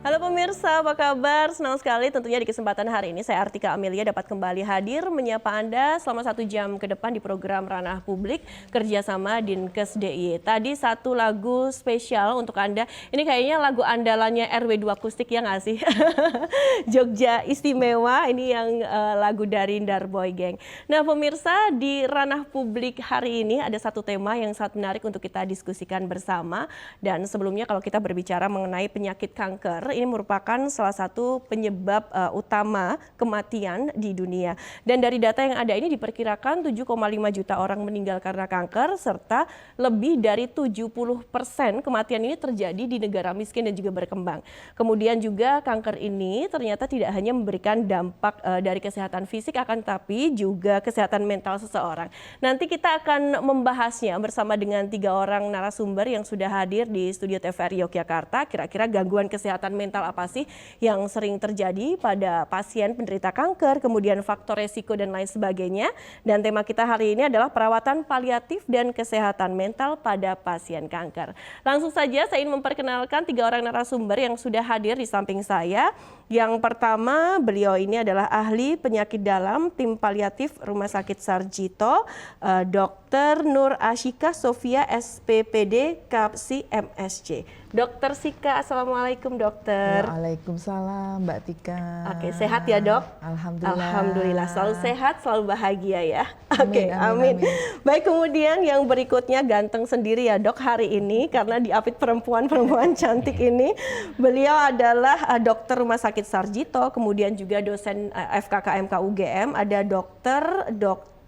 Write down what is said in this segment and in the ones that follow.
Halo pemirsa, apa kabar? Senang sekali tentunya di kesempatan hari ini saya Artika Amelia dapat kembali hadir menyapa Anda selama 1 jam ke depan di program Ranah Publik kerjasama Dinkes DIY. Tadi satu lagu spesial untuk Anda, ini kayaknya lagu andalannya RW2 Akustik ya nggak sih? Jogja Istimewa, ini yang lagu dari Darboy Gang. Nah pemirsa, di Ranah Publik hari ini ada satu tema yang sangat menarik untuk kita diskusikan bersama. Dan sebelumnya kalau kita berbicara mengenai penyakit kanker, ini merupakan salah satu penyebab utama kematian di dunia. Dan dari data yang ada ini diperkirakan 7,5 juta orang meninggal karena kanker, serta lebih dari 70% kematian ini terjadi di negara miskin dan juga berkembang. Kemudian juga kanker ini ternyata tidak hanya memberikan dampak dari kesehatan fisik, akan tetapi juga kesehatan mental seseorang. Nanti kita akan membahasnya bersama dengan 3 orang narasumber yang sudah hadir di studio TVRI Yogyakarta. Kira-kira gangguan kesehatan mental apa sih yang sering terjadi pada pasien penderita kanker, kemudian faktor resiko dan lain sebagainya. Dan tema kita hari ini adalah perawatan paliatif dan kesehatan mental pada pasien kanker. Langsung saja saya ingin memperkenalkan 3 orang narasumber yang sudah hadir di samping saya. Yang pertama, beliau ini adalah ahli penyakit dalam tim paliatif Rumah Sakit Sarjito, Dr. Nur Asyika Sofia SPPD KAPSI MSC. Dr. Sika, Assalamualaikum dokter. Waalaikumsalam Mbak Tika. Oke, sehat ya dok? Alhamdulillah. Alhamdulillah, selalu sehat, selalu bahagia ya. Oke, amin. Baik, kemudian yang berikutnya ganteng sendiri ya dok hari ini, karena diapit perempuan-perempuan cantik ini. Beliau adalah dokter Rumah Sakit Sarjito, kemudian juga dosen FKKMK UGM, ada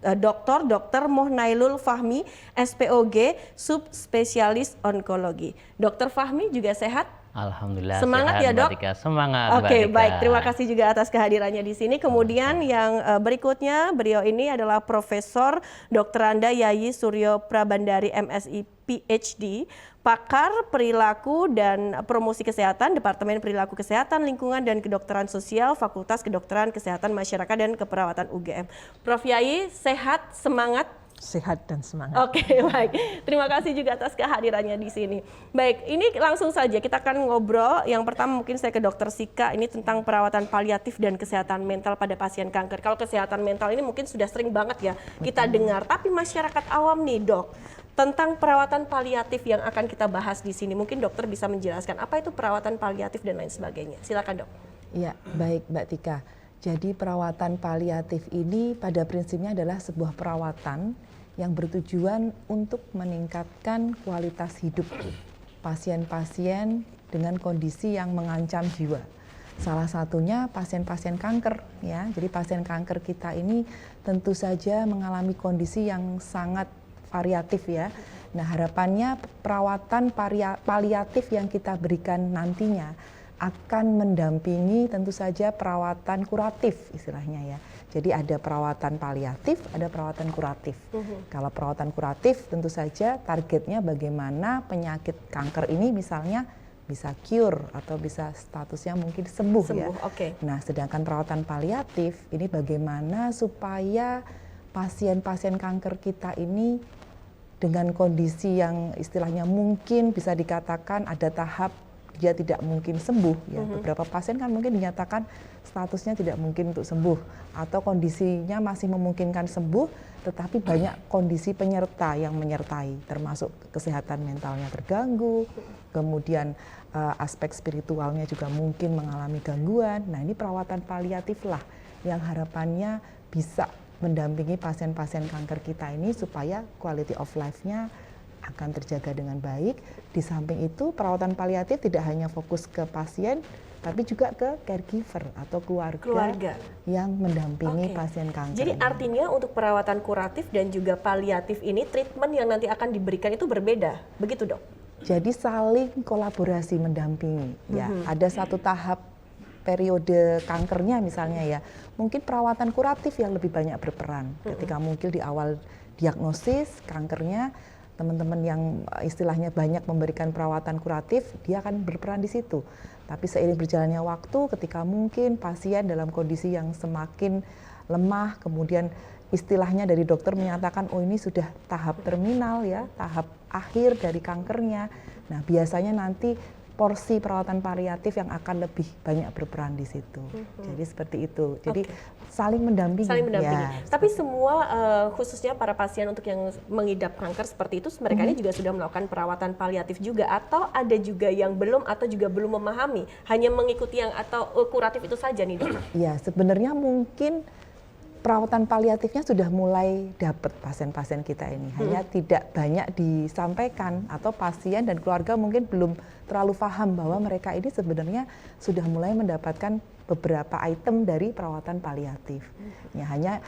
Dr. Mohnailul Fahmi, SPOG, subspesialis onkologi. Dr. Fahmi juga sehat? Alhamdulillah Semangat sehat, ya, Mbak Dok. Tika. Semangat, Mbak Oke, Tika. baik. Terima kasih juga atas kehadirannya di sini. Kemudian yang berikutnya, beliau ini adalah Profesor Dr. Anda Yayi Suryo Prabandari MSI PhD, pakar perilaku dan promosi kesehatan, Departemen Perilaku Kesehatan Lingkungan dan Kedokteran Sosial, Fakultas Kedokteran Kesehatan Masyarakat dan Keperawatan UGM. Prof. Yayi, sehat, semangat? Sehat dan semangat. Oke, baik. Terima kasih juga atas kehadirannya di sini. Baik, ini langsung saja kita akan ngobrol. Yang pertama mungkin saya ke Dokter Sika, ini tentang perawatan paliatif dan kesehatan mental pada pasien kanker. Kalau kesehatan mental ini mungkin sudah sering banget ya kita dengar, tapi masyarakat awam nih, Dok, tentang perawatan paliatif yang akan kita bahas di sini. Mungkin dokter bisa menjelaskan apa itu perawatan paliatif dan lain sebagainya. Silakan, Dok. Ya, baik Mbak Tika. Jadi perawatan paliatif ini pada prinsipnya adalah sebuah perawatan yang bertujuan untuk meningkatkan kualitas hidup pasien-pasien dengan kondisi yang mengancam jiwa. Salah satunya pasien-pasien kanker ya. Jadi pasien kanker kita ini tentu saja mengalami kondisi yang sangat variatif ya. Nah, harapannya perawatan paliatif yang kita berikan nantinya akan mendampingi tentu saja perawatan kuratif istilahnya ya. Jadi ada perawatan paliatif, ada perawatan kuratif. Kalau perawatan kuratif tentu saja targetnya bagaimana penyakit kanker ini misalnya bisa cure atau bisa statusnya mungkin sembuh ya. Oke. Nah, sedangkan perawatan paliatif ini bagaimana supaya pasien-pasien kanker kita ini dengan kondisi yang istilahnya mungkin bisa dikatakan ada tahap dia tidak mungkin sembuh ya. Beberapa pasien kan mungkin dinyatakan statusnya tidak mungkin untuk sembuh atau kondisinya masih memungkinkan sembuh, tetapi banyak kondisi penyerta yang menyertai, termasuk kesehatan mentalnya terganggu, kemudian aspek spiritualnya juga mungkin mengalami gangguan. Nah, ini perawatan paliatif lah yang harapannya bisa mendampingi pasien-pasien kanker kita ini supaya quality of life-nya akan terjaga dengan baik. Di samping itu perawatan paliatif tidak hanya fokus ke pasien, tapi juga ke caregiver atau keluarga yang mendampingi pasien kanker. Jadi artinya untuk perawatan kuratif dan juga paliatif ini treatment yang nanti akan diberikan itu berbeda, begitu Dok? Jadi saling kolaborasi mendampingi ya. Ada satu tahap periode kankernya misalnya ya, mungkin perawatan kuratif yang lebih banyak berperan. Ketika mungkin di awal diagnosis kankernya, teman-teman yang istilahnya banyak memberikan perawatan kuratif, dia akan berperan di situ. Tapi seiring berjalannya waktu, ketika mungkin pasien dalam kondisi yang semakin lemah, kemudian istilahnya dari dokter menyatakan, oh ini sudah tahap terminal ya, tahap akhir dari kankernya. Nah, biasanya nanti porsi perawatan paliatif yang akan lebih banyak berperan di situ. Jadi seperti itu. Jadi saling mendampingi. Saling mendampingi. Ya, tapi semua khususnya para pasien untuk yang mengidap kanker seperti itu, mereka ini juga sudah melakukan perawatan paliatif juga, atau ada juga yang belum atau juga belum memahami, hanya mengikuti yang atau kuratif itu saja nih Dok? Ya, sebenarnya mungkin perawatan paliatifnya sudah mulai dapat pasien-pasien kita ini, hanya tidak banyak disampaikan atau pasien dan keluarga mungkin belum terlalu paham bahwa mereka ini sebenarnya sudah mulai mendapatkan beberapa item dari perawatan paliatif. Ya, hanya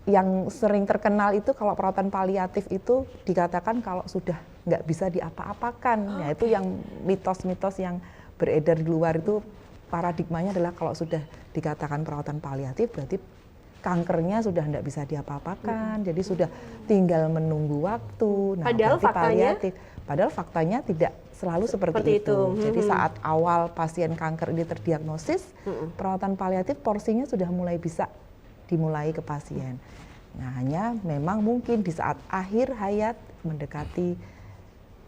yang sering terkenal itu kalau perawatan paliatif itu dikatakan kalau sudah nggak bisa diapa-apakan, ya itu yang mitos-mitos yang beredar di luar itu paradigmanya adalah kalau sudah dikatakan perawatan paliatif berarti kankernya sudah tidak bisa diapa-apakan, jadi sudah tinggal menunggu waktu. Nah, padahal faktanya tidak selalu seperti itu. Jadi saat awal pasien kanker ini terdiagnosis, perawatan paliatif porsinya sudah mulai bisa dimulai ke pasien. Nah, hanya memang mungkin di saat akhir hayat, mendekati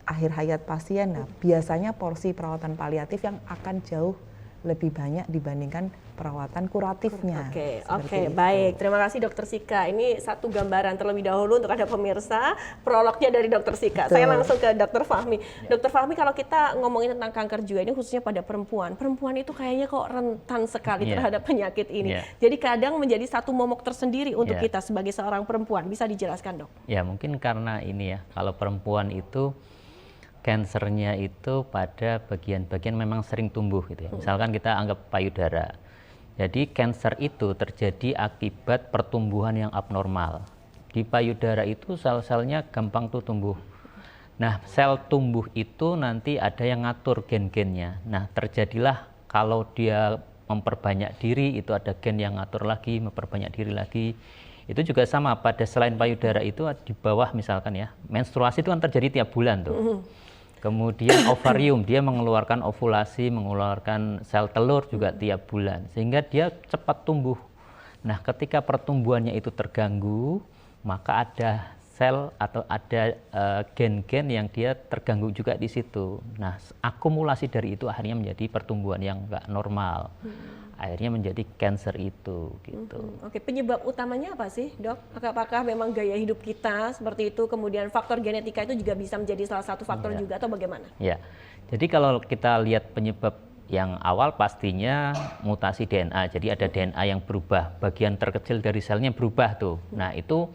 akhir hayat pasien, nah biasanya porsi perawatan paliatif yang akan jauh lebih banyak dibandingkan perawatan kuratifnya. Oke, baik. Terima kasih Dokter Sika. Ini satu gambaran terlebih dahulu untuk Anda pemirsa, prolognya dari Dokter Sika. Saya langsung ke Dokter Fahmi. Dokter Fahmi, kalau kita ngomongin tentang kanker juga ini khususnya pada perempuan, perempuan itu kayaknya kok rentan sekali terhadap penyakit ini. Jadi kadang menjadi satu momok tersendiri untuk kita sebagai seorang perempuan. Bisa dijelaskan, Dok? Ya, mungkin karena ini ya, kalau perempuan itu kansernya itu pada bagian-bagian memang sering tumbuh gitu ya. Misalkan kita anggap payudara. Jadi kanser itu terjadi akibat pertumbuhan yang abnormal. Di payudara itu sel-selnya gampang tuh tumbuh. Nah, sel tumbuh itu nanti ada yang ngatur gen-gennya. Nah, terjadilah kalau dia memperbanyak diri, itu ada gen yang ngatur lagi, memperbanyak diri lagi. Itu juga sama pada selain payudara itu di bawah misalkan ya, menstruasi itu kan terjadi tiap bulan tuh. Kemudian ovarium, dia mengeluarkan ovulasi, mengeluarkan sel telur juga tiap bulan, sehingga dia cepat tumbuh. Nah, ketika pertumbuhannya itu terganggu, maka ada sel atau ada gen-gen yang dia terganggu juga di situ. Nah, akumulasi dari itu akhirnya menjadi pertumbuhan yang nggak normal. Akhirnya menjadi cancer itu gitu. Oke, penyebab utamanya apa sih, Dok? Apakah memang gaya hidup kita seperti itu, kemudian faktor genetika itu juga bisa menjadi salah satu faktor juga, atau bagaimana? Ya, jadi kalau kita lihat penyebab yang awal pastinya mutasi DNA. Jadi ada DNA yang berubah, bagian terkecil dari selnya berubah tuh. Nah, itu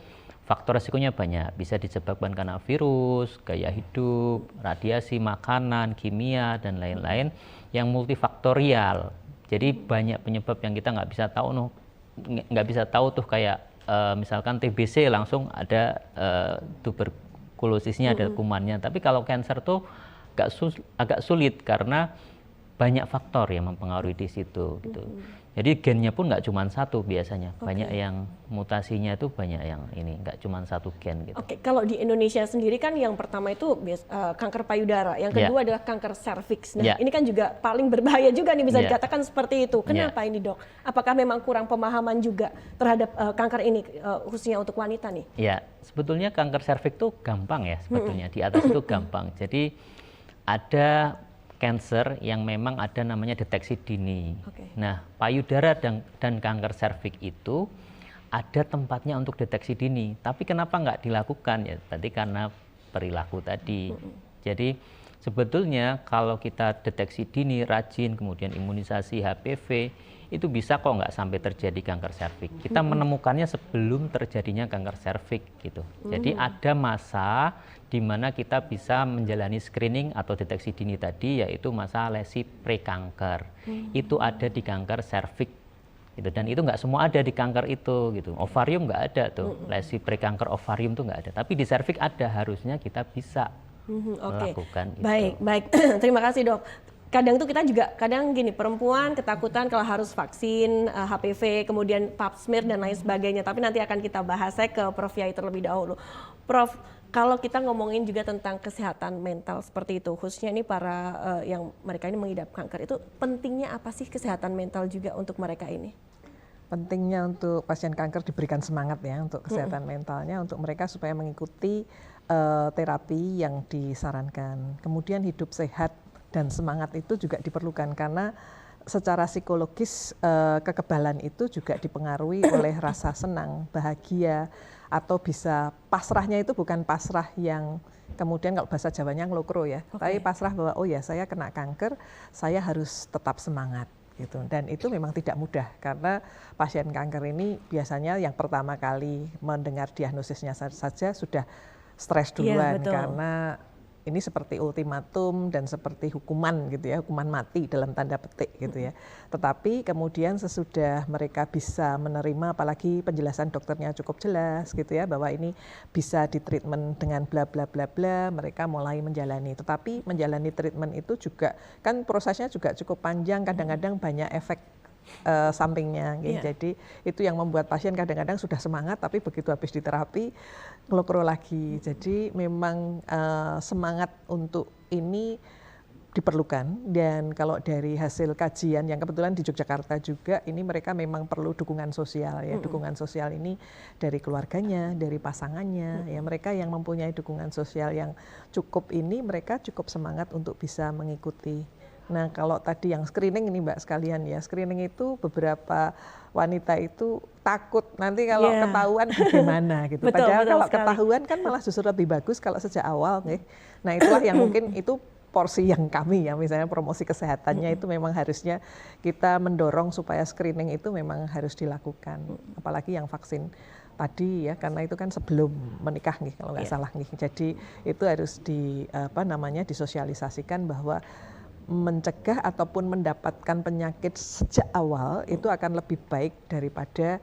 faktor resikonya banyak, bisa disebabkan karena virus, gaya hidup, radiasi, makanan, kimia, dan lain-lain yang multifaktorial. Jadi banyak penyebab yang kita nggak bisa tahu, nggak bisa tahu tuh kayak misalkan TBC langsung ada tuberkulosisnya, ada kumannya. Tapi kalau cancer tuh agak sulit karena banyak faktor yang mempengaruhi di situ gitu. Jadi gennya pun nggak cuma satu biasanya, banyak yang mutasinya itu banyak yang ini, nggak cuma satu gen gitu. Oke, kalau di Indonesia sendiri kan yang pertama itu kanker payudara, yang kedua adalah kanker serviks. Nah, ini kan juga paling berbahaya juga nih, bisa dikatakan seperti itu. Kenapa ini, Dok? Apakah memang kurang pemahaman juga terhadap kanker ini, khususnya untuk wanita nih? Ya, sebetulnya kanker serviks itu gampang ya, sebetulnya di atas itu gampang. Jadi ada cancer yang memang ada namanya deteksi dini. Nah, payudara dan kanker serviks itu ada tempatnya untuk deteksi dini. Tapi kenapa nggak dilakukan ya? Tadi karena perilaku tadi. Jadi sebetulnya kalau kita deteksi dini, rajin, kemudian imunisasi HPV, itu bisa kok nggak sampai terjadi kanker serviks. Kita menemukannya sebelum terjadinya kanker serviks gitu. Jadi ada masa di mana kita bisa menjalani screening atau deteksi dini tadi, yaitu masa lesi prekanker. Itu ada di kanker serviks gitu. Dan itu nggak semua ada di kanker itu gitu. Ovarium nggak ada tuh, lesi prekanker ovarium tuh nggak ada. Tapi di serviks ada, harusnya kita bisa melakukan itu. Baik. Terima kasih, Dok. Kadang tuh kita juga gini, perempuan ketakutan kalau harus vaksin HPV, kemudian pap smear dan lain sebagainya. Tapi nanti akan kita bahas. Saya ke Prof Yai terlebih dahulu. Prof, kalau kita ngomongin juga tentang kesehatan mental seperti itu, khususnya ini para yang mereka ini mengidap kanker, itu pentingnya apa sih kesehatan mental juga untuk mereka ini? Pentingnya untuk pasien kanker diberikan semangat ya untuk kesehatan mentalnya, untuk mereka supaya mengikuti terapi yang disarankan. Kemudian hidup sehat dan semangat itu juga diperlukan, karena secara psikologis kekebalan itu juga dipengaruhi oleh rasa senang, bahagia, atau bisa pasrahnya itu bukan pasrah yang kemudian kalau bahasa Jawanya ngelokro ya, tapi pasrah bahwa oh ya saya kena kanker, saya harus tetap semangat gitu. Dan itu memang tidak mudah, karena pasien kanker ini biasanya yang pertama kali mendengar diagnosisnya saja sudah stres duluan, karena ini seperti ultimatum dan seperti hukuman gitu ya, hukuman mati dalam tanda petik gitu ya. Tetapi kemudian sesudah mereka bisa menerima, apalagi penjelasan dokternya cukup jelas gitu ya, bahwa ini bisa ditreatment dengan bla bla bla bla, mereka mulai menjalani. Tetapi menjalani treatment itu juga kan prosesnya juga cukup panjang, kadang-kadang banyak efek sampingnya gitu. Jadi itu yang membuat pasien kadang-kadang sudah semangat, tapi begitu habis diterapi ngelokro lagi. Jadi memang semangat untuk ini diperlukan. Dan kalau dari hasil kajian yang kebetulan di Yogyakarta juga, ini mereka memang perlu dukungan sosial ya. Dukungan sosial ini dari keluarganya, dari pasangannya ya. Mereka yang mempunyai dukungan sosial yang cukup ini, mereka cukup semangat untuk bisa mengikuti. Nah, kalau tadi yang screening ini Mbak sekalian ya, screening itu beberapa wanita itu takut nanti kalau ketahuan bagaimana gitu. Padahal kalau ketahuan kan malah justru lebih bagus kalau sejak awal nih. Nah, itulah yang mungkin itu porsi yang kami ya, misalnya promosi kesehatannya itu memang harusnya kita mendorong supaya screening itu memang harus dilakukan. Apalagi yang vaksin tadi ya, karena itu kan sebelum menikah nih kalau nggak salah nih. Jadi itu harus disosialisasikan bahwa mencegah ataupun mendapatkan penyakit sejak awal itu akan lebih baik daripada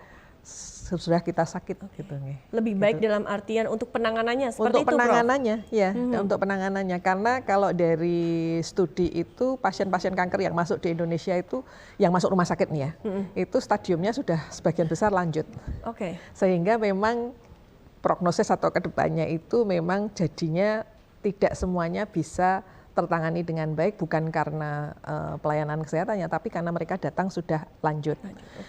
sudah kita sakit gitu nih. Lebih baik dalam artian untuk penanganannya seperti Untuk itu, Prof? penanganannya, ya, untuk penanganannya. Karena kalau dari studi itu pasien-pasien kanker yang masuk di Indonesia itu, yang masuk rumah sakit nih ya, itu stadiumnya sudah sebagian besar lanjut. Oke. Sehingga memang prognosis atau kedepannya itu memang jadinya tidak semuanya bisa tertangani dengan baik, bukan karena pelayanan kesehatannya, tapi karena mereka datang sudah lanjut.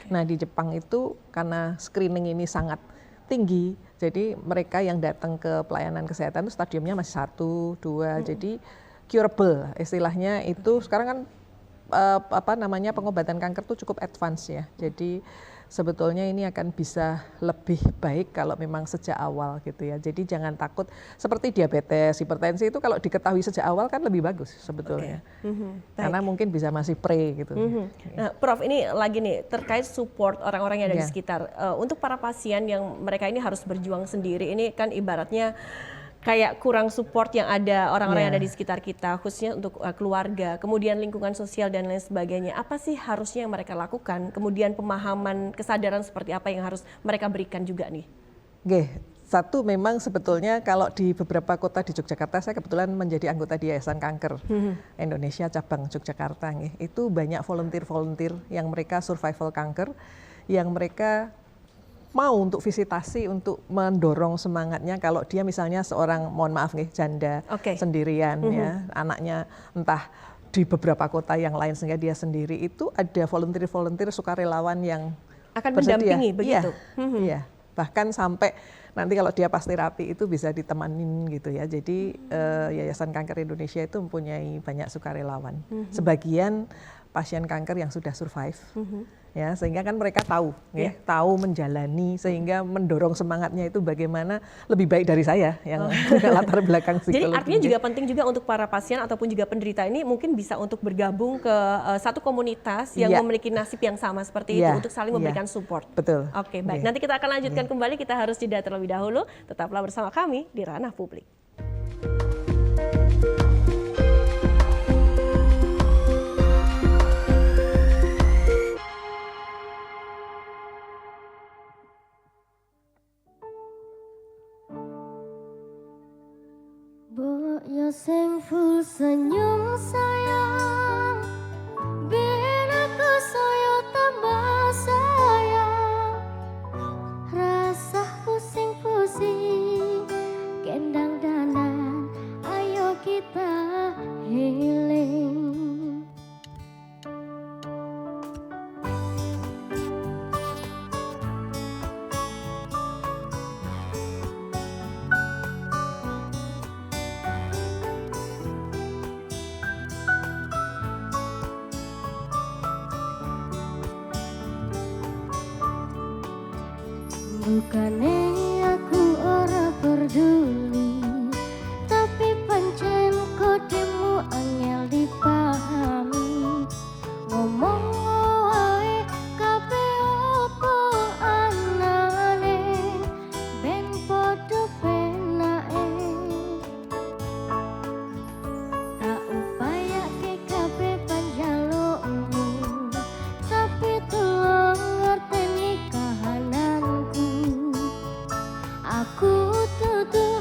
Nah di Jepang itu karena screening ini sangat tinggi, jadi mereka yang datang ke pelayanan kesehatan itu stadiumnya masih 1, 2, jadi curable istilahnya itu sekarang kan pengobatan kanker itu cukup advance ya, jadi sebetulnya ini akan bisa lebih baik kalau memang sejak awal gitu ya. Jadi jangan takut seperti diabetes, hipertensi itu kalau diketahui sejak awal kan lebih bagus sebetulnya. Karena mungkin bisa masih pre gitu. Nah, Prof, ini lagi nih terkait support orang-orang yang ada di sekitar. Untuk para pasien yang mereka ini harus berjuang sendiri, ini kan ibaratnya kayak kurang support yang ada orang-orang yang ada di sekitar kita, khususnya untuk keluarga, kemudian lingkungan sosial dan lain sebagainya. Apa sih harusnya yang mereka lakukan? Kemudian pemahaman, kesadaran seperti apa yang harus mereka berikan juga nih? Oke, satu memang sebetulnya kalau di beberapa kota di Yogyakarta, saya kebetulan menjadi anggota di Yayasan Kanker Indonesia cabang Yogyakarta, itu banyak volunteer-volunteer yang mereka survival kanker, yang mereka mau untuk visitasi untuk mendorong semangatnya kalau dia misalnya seorang, mohon maaf nih, janda sendirian ya, anaknya entah di beberapa kota yang lain sehingga dia sendiri, itu ada volunteer-volunteer sukarelawan yang akan bersedia. mendampingi begitu. Iya, bahkan sampai nanti kalau dia pas terapi itu bisa ditemanin gitu ya. Jadi Yayasan Kanker Indonesia itu mempunyai banyak sukarelawan. Sebagian pasien kanker yang sudah survive, ya, sehingga kan mereka tahu, ya, tahu menjalani, sehingga mendorong semangatnya itu bagaimana lebih baik dari saya yang latar belakang psikologi. Jadi artinya juga penting juga untuk para pasien ataupun juga penderita ini mungkin bisa untuk bergabung ke satu komunitas yang memiliki nasib yang sama seperti itu untuk saling memberikan support. Betul. Oke, baik. Nanti kita akan lanjutkan kembali. Kita harus jeda terlebih dahulu. Tetaplah bersama kami di Ranah Publik. Yo sing full senyum sayang, biar aku saya tambah sayang. Rasa pusing-pusing, kendang dandan, ayo kita healing. Bukannya aku ora peduli, tapi pancen kodemu angel dipahami. Ngomong wae kabeh opo anane, ben podo penake. Tak upayake kabeh panjalukmu, tapi tulung ngerteni kahananku. Aku tutu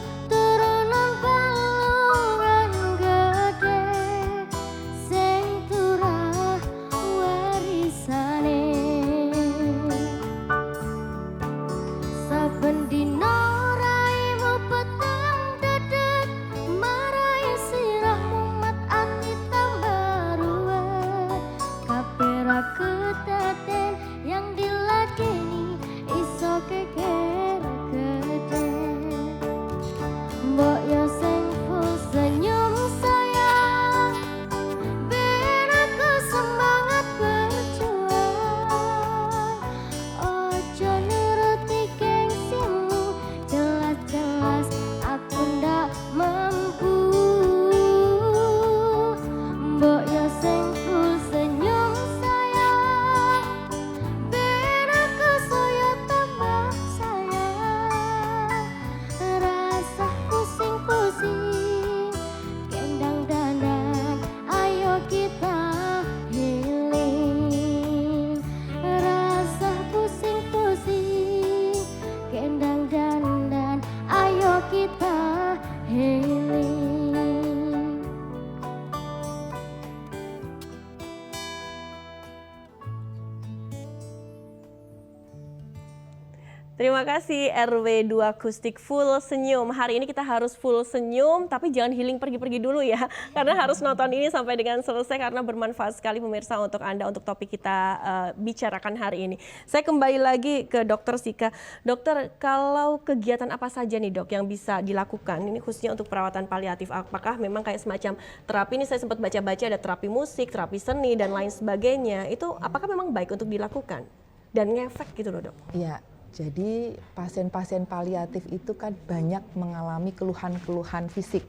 Terima kasih RW 2 Akustik full senyum. Hari ini kita harus full senyum, tapi jangan healing pergi-pergi dulu ya. Karena harus nonton ini sampai dengan selesai karena bermanfaat sekali pemirsa untuk Anda, untuk topik kita bicarakan hari ini. Saya kembali lagi ke Dokter Sika. Dokter, kalau kegiatan apa saja nih dok yang bisa dilakukan? Ini khususnya untuk perawatan paliatif. Apakah memang kayak semacam terapi, ini saya sempat baca-baca ada terapi musik, terapi seni, dan lain sebagainya. Itu apakah memang baik untuk dilakukan? Dan ngefek gitu loh dok? Iya. Jadi pasien-pasien paliatif itu kan banyak mengalami keluhan-keluhan fisik.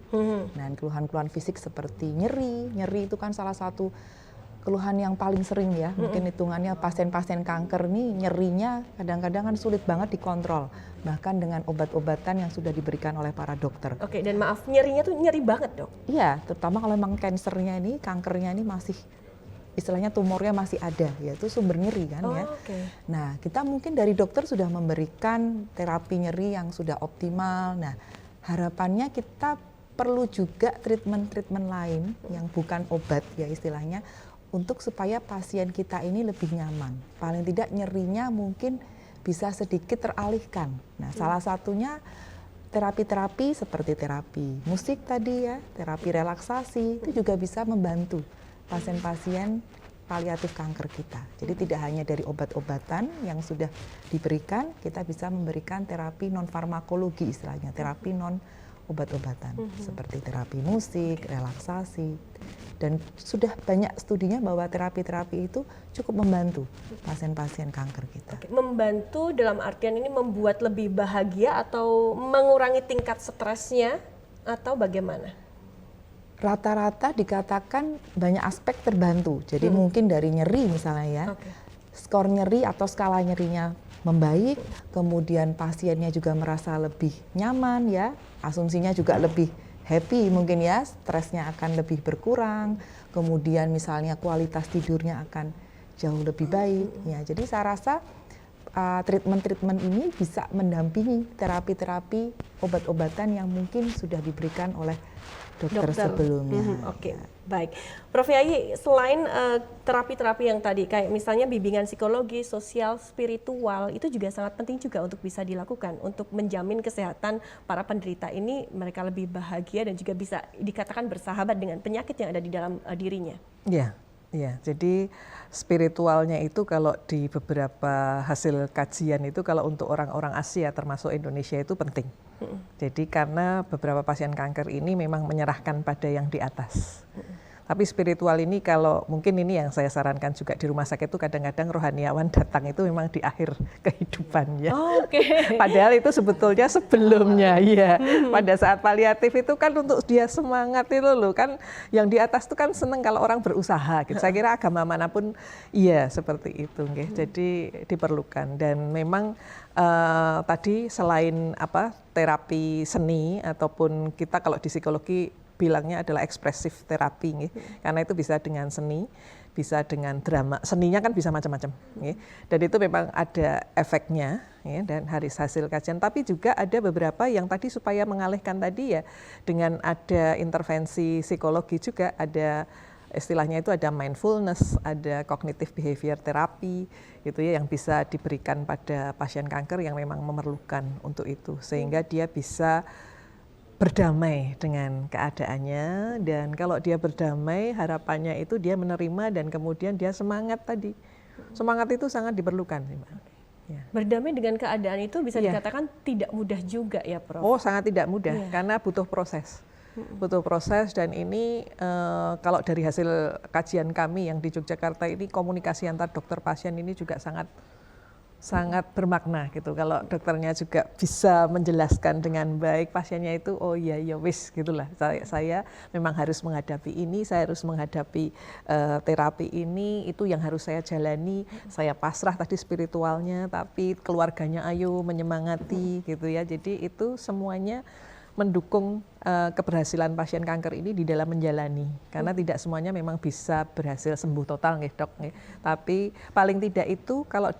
Dan keluhan-keluhan fisik seperti nyeri itu kan salah satu keluhan yang paling sering ya. Mungkin hitungannya pasien-pasien kanker nih nyerinya kadang-kadang kan sulit banget dikontrol. Bahkan dengan obat-obatan yang sudah diberikan oleh para dokter. Oke, dan maaf, nyerinya tuh nyeri banget dok? Iya, terutama kalau memang kankernya ini masih istilahnya tumornya masih ada, yaitu sumber nyeri kan ya. Nah, kita mungkin dari dokter sudah memberikan terapi nyeri yang sudah optimal. Nah, harapannya kita perlu juga treatment-treatment lain yang bukan obat ya istilahnya, untuk supaya pasien kita ini lebih nyaman. Paling tidak nyerinya mungkin bisa sedikit teralihkan. Nah, salah satunya terapi-terapi seperti terapi musik tadi ya, terapi relaksasi, itu juga bisa membantu pasien-pasien paliatif kanker kita. Jadi tidak hanya dari obat-obatan yang sudah diberikan, kita bisa memberikan terapi non farmakologi istilahnya, terapi non obat-obatan seperti terapi musik, relaksasi. Dan sudah banyak studinya bahwa terapi-terapi itu cukup membantu pasien-pasien kanker kita. Membantu dalam artian ini membuat lebih bahagia atau mengurangi tingkat stresnya atau bagaimana? Rata-rata dikatakan banyak aspek terbantu. Jadi mungkin dari nyeri misalnya ya, skor nyeri atau skala nyerinya membaik, kemudian pasiennya juga merasa lebih nyaman ya, asumsinya juga lebih happy mungkin ya, stresnya akan lebih berkurang, kemudian misalnya kualitas tidurnya akan jauh lebih baik. Ya, jadi saya rasa treatment-treatment ini bisa mendampingi terapi-terapi obat-obatan yang mungkin sudah diberikan oleh dokter sebelumnya. Oke, baik. Prof Yayi, selain terapi-terapi yang tadi, kayak misalnya bimbingan psikologi, sosial, spiritual, itu juga sangat penting juga untuk bisa dilakukan untuk menjamin kesehatan para penderita ini, mereka lebih bahagia dan juga bisa dikatakan bersahabat dengan penyakit yang ada di dalam dirinya. Iya, iya. Jadi spiritualnya itu kalau di beberapa hasil kajian itu kalau untuk orang-orang Asia termasuk Indonesia itu penting. Jadi karena beberapa pasien kanker ini memang menyerahkan pada yang di atas. Tapi spiritual ini kalau mungkin ini yang saya sarankan juga di rumah sakit itu kadang-kadang rohaniawan datang itu memang di akhir kehidupannya. Padahal itu sebetulnya sebelumnya ya. Pada saat paliatif itu kan untuk dia semangat itu loh kan, yang di atas itu kan seneng kalau orang berusaha gitu. Saya kira agama manapun iya seperti itu nggih. Jadi diperlukan dan memang tadi selain terapi seni ataupun kita kalau di psikologi bilangnya adalah ekspresif terapi, karena itu bisa dengan seni, bisa dengan drama. Seninya kan bisa macam-macam, dan itu memang ada efeknya dan hasil kajian. Tapi juga ada beberapa yang tadi supaya mengalihkan tadi ya dengan ada intervensi psikologi juga, ada istilahnya itu ada mindfulness, ada cognitive behavior therapy, gitu ya, yang bisa diberikan pada pasien kanker yang memang memerlukan untuk itu, sehingga dia bisa berdamai dengan keadaannya, dan kalau dia berdamai harapannya itu dia menerima dan kemudian dia semangat tadi. Semangat itu sangat diperlukan. Ya. Berdamai dengan keadaan itu bisa dikatakan tidak mudah juga ya Prof? Oh sangat tidak mudah karena butuh proses. Butuh proses dan ini kalau dari hasil kajian kami yang di Yogyakarta ini komunikasi antar dokter pasien ini juga sangat bermakna gitu. Kalau dokternya juga bisa menjelaskan dengan baik pasiennya itu, oh iya ya wis gitulah. Saya memang harus menghadapi ini, saya harus menghadapi terapi ini, itu yang harus saya jalani. Saya pasrah tadi spiritualnya, tapi keluarganya ayo menyemangati gitu ya. Jadi itu semuanya mendukung keberhasilan pasien kanker ini di dalam menjalani, karena tidak semuanya memang bisa berhasil sembuh total nggih dok, tapi paling tidak itu kalau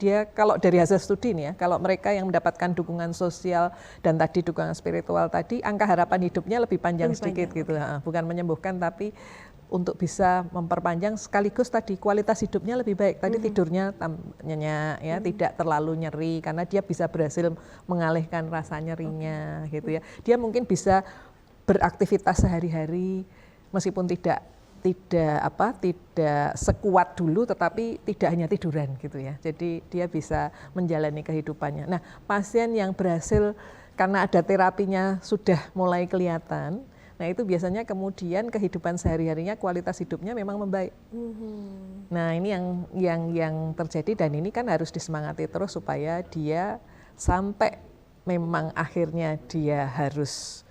dari hasil studi nih ya, kalau mereka yang mendapatkan dukungan sosial dan tadi dukungan spiritual tadi, angka harapan hidupnya lebih panjang sedikit gitu, bukan menyembuhkan tapi untuk bisa memperpanjang sekaligus tadi kualitas hidupnya lebih baik. Tadi tidurnya nyenyak ya, tidak terlalu nyeri karena dia bisa berhasil mengalihkan rasa nyerinya gitu ya. Dia mungkin bisa beraktivitas sehari-hari meskipun tidak sekuat dulu, tetapi tidak hanya tiduran gitu ya. Jadi dia bisa menjalani kehidupannya. Nah, pasien yang berhasil karena ada terapinya sudah mulai kelihatan, nah itu biasanya kemudian kehidupan sehari-harinya, kualitas hidupnya memang membaik. Nah ini yang terjadi, dan ini kan harus disemangati terus supaya dia sampai memang akhirnya dia harus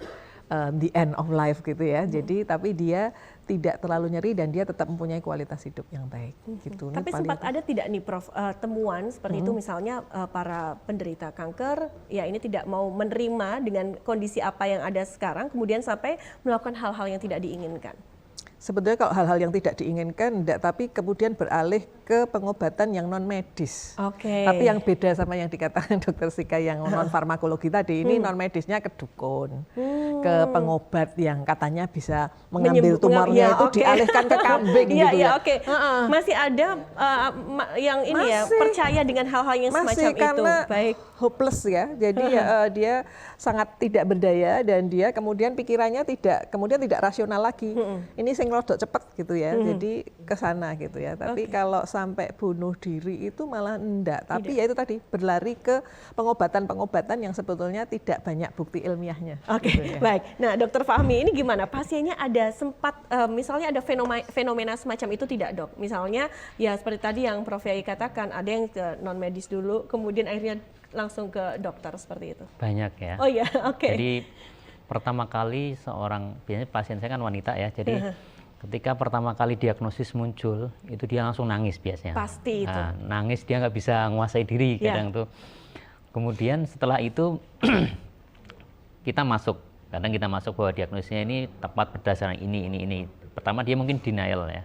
the end of life gitu ya. Jadi tapi dia tidak terlalu nyeri dan dia tetap mempunyai kualitas hidup yang baik gitu. Tapi sempat ada tidak nih Prof temuan seperti itu, misalnya para penderita kanker ya ini tidak mau menerima dengan kondisi apa yang ada sekarang, kemudian sampai melakukan hal-hal yang tidak diinginkan? Sebetulnya kalau hal-hal yang tidak diinginkan enggak, tapi kemudian beralih ke pengobatan yang non medis. Oke. Tapi yang beda sama yang dikatakan Dokter Sika yang non farmakologi tadi, ini non medisnya ke dukun, ke pengobat yang katanya bisa mengambil tumornya itu dialihkan ke kambing gitu ya. Oke. Masih ada yang ini ya percaya dengan hal-hal yang semacam itu. Karena baik, hopeless ya. Jadi dia sangat tidak berdaya dan dia kemudian pikirannya tidak rasional lagi. Ini sing rodok cepet gitu ya. Jadi ke sana gitu ya. Tapi kalau sampai bunuh diri itu malah enggak. Tapi ya itu tadi berlari ke pengobatan-pengobatan yang sebetulnya tidak banyak bukti ilmiahnya. Oke, gitu ya. baik. Nah, Dokter Fahmi ini gimana? Pasiennya ada sempat misalnya ada fenomena semacam itu tidak, Dok? Misalnya ya seperti tadi yang Prof Yai katakan, ada yang ke non medis dulu, kemudian akhirnya langsung ke dokter seperti itu. Banyak ya. Oh iya, oke. Jadi pertama kali biasanya pasien saya kan wanita ya, jadi ketika pertama kali diagnosis muncul, itu dia langsung nangis biasanya. Pasti itu. Nah, nangis dia nggak bisa menguasai diri kadang tuh. Kemudian setelah itu kadang kita masuk bahwa diagnosisnya ini tepat berdasarkan ini. Pertama dia mungkin denial ya.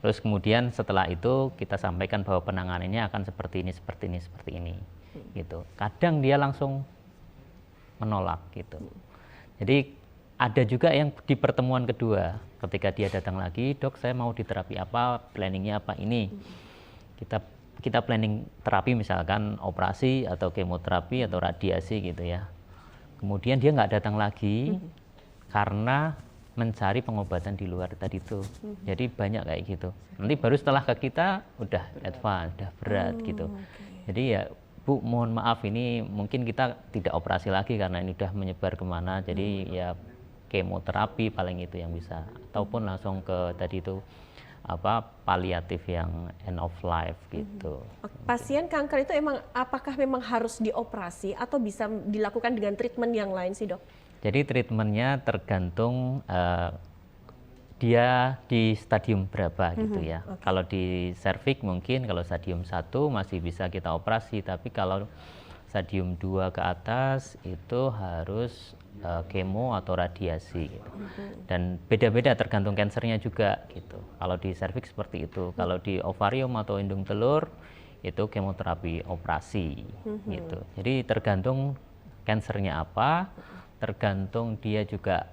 Terus kemudian setelah itu kita sampaikan bahwa penanganannya akan seperti ini. Gitu. Kadang dia langsung menolak gitu. Jadi ada juga yang di pertemuan kedua, ketika dia datang lagi, dok saya mau diterapi apa, planningnya apa ini. Kita planning terapi misalkan operasi atau kemoterapi atau radiasi gitu ya. Kemudian dia nggak datang lagi karena mencari pengobatan di luar tadi itu. Jadi banyak kayak gitu. Nanti baru setelah ke kita udah advance, udah berat gitu. Jadi ya Bu, mohon maaf ini mungkin kita tidak operasi lagi karena ini udah menyebar kemana. Jadi ya kemoterapi paling itu yang bisa, ataupun langsung ke tadi itu paliatif yang end of life gitu. Pasien kanker itu apakah memang harus dioperasi atau bisa dilakukan dengan treatment yang lain sih, Dok? Jadi treatmentnya tergantung dia di stadium berapa gitu ya. Kalau di serviks mungkin kalau stadium 1 masih bisa kita operasi, tapi kalau stadium 2 ke atas itu harus kemo atau radiasi gitu. Dan beda-beda tergantung kansernya juga gitu. Kalau di serviks seperti itu, kalau di ovarium atau indung telur itu kemoterapi operasi gitu. Jadi tergantung kansernya apa, tergantung dia juga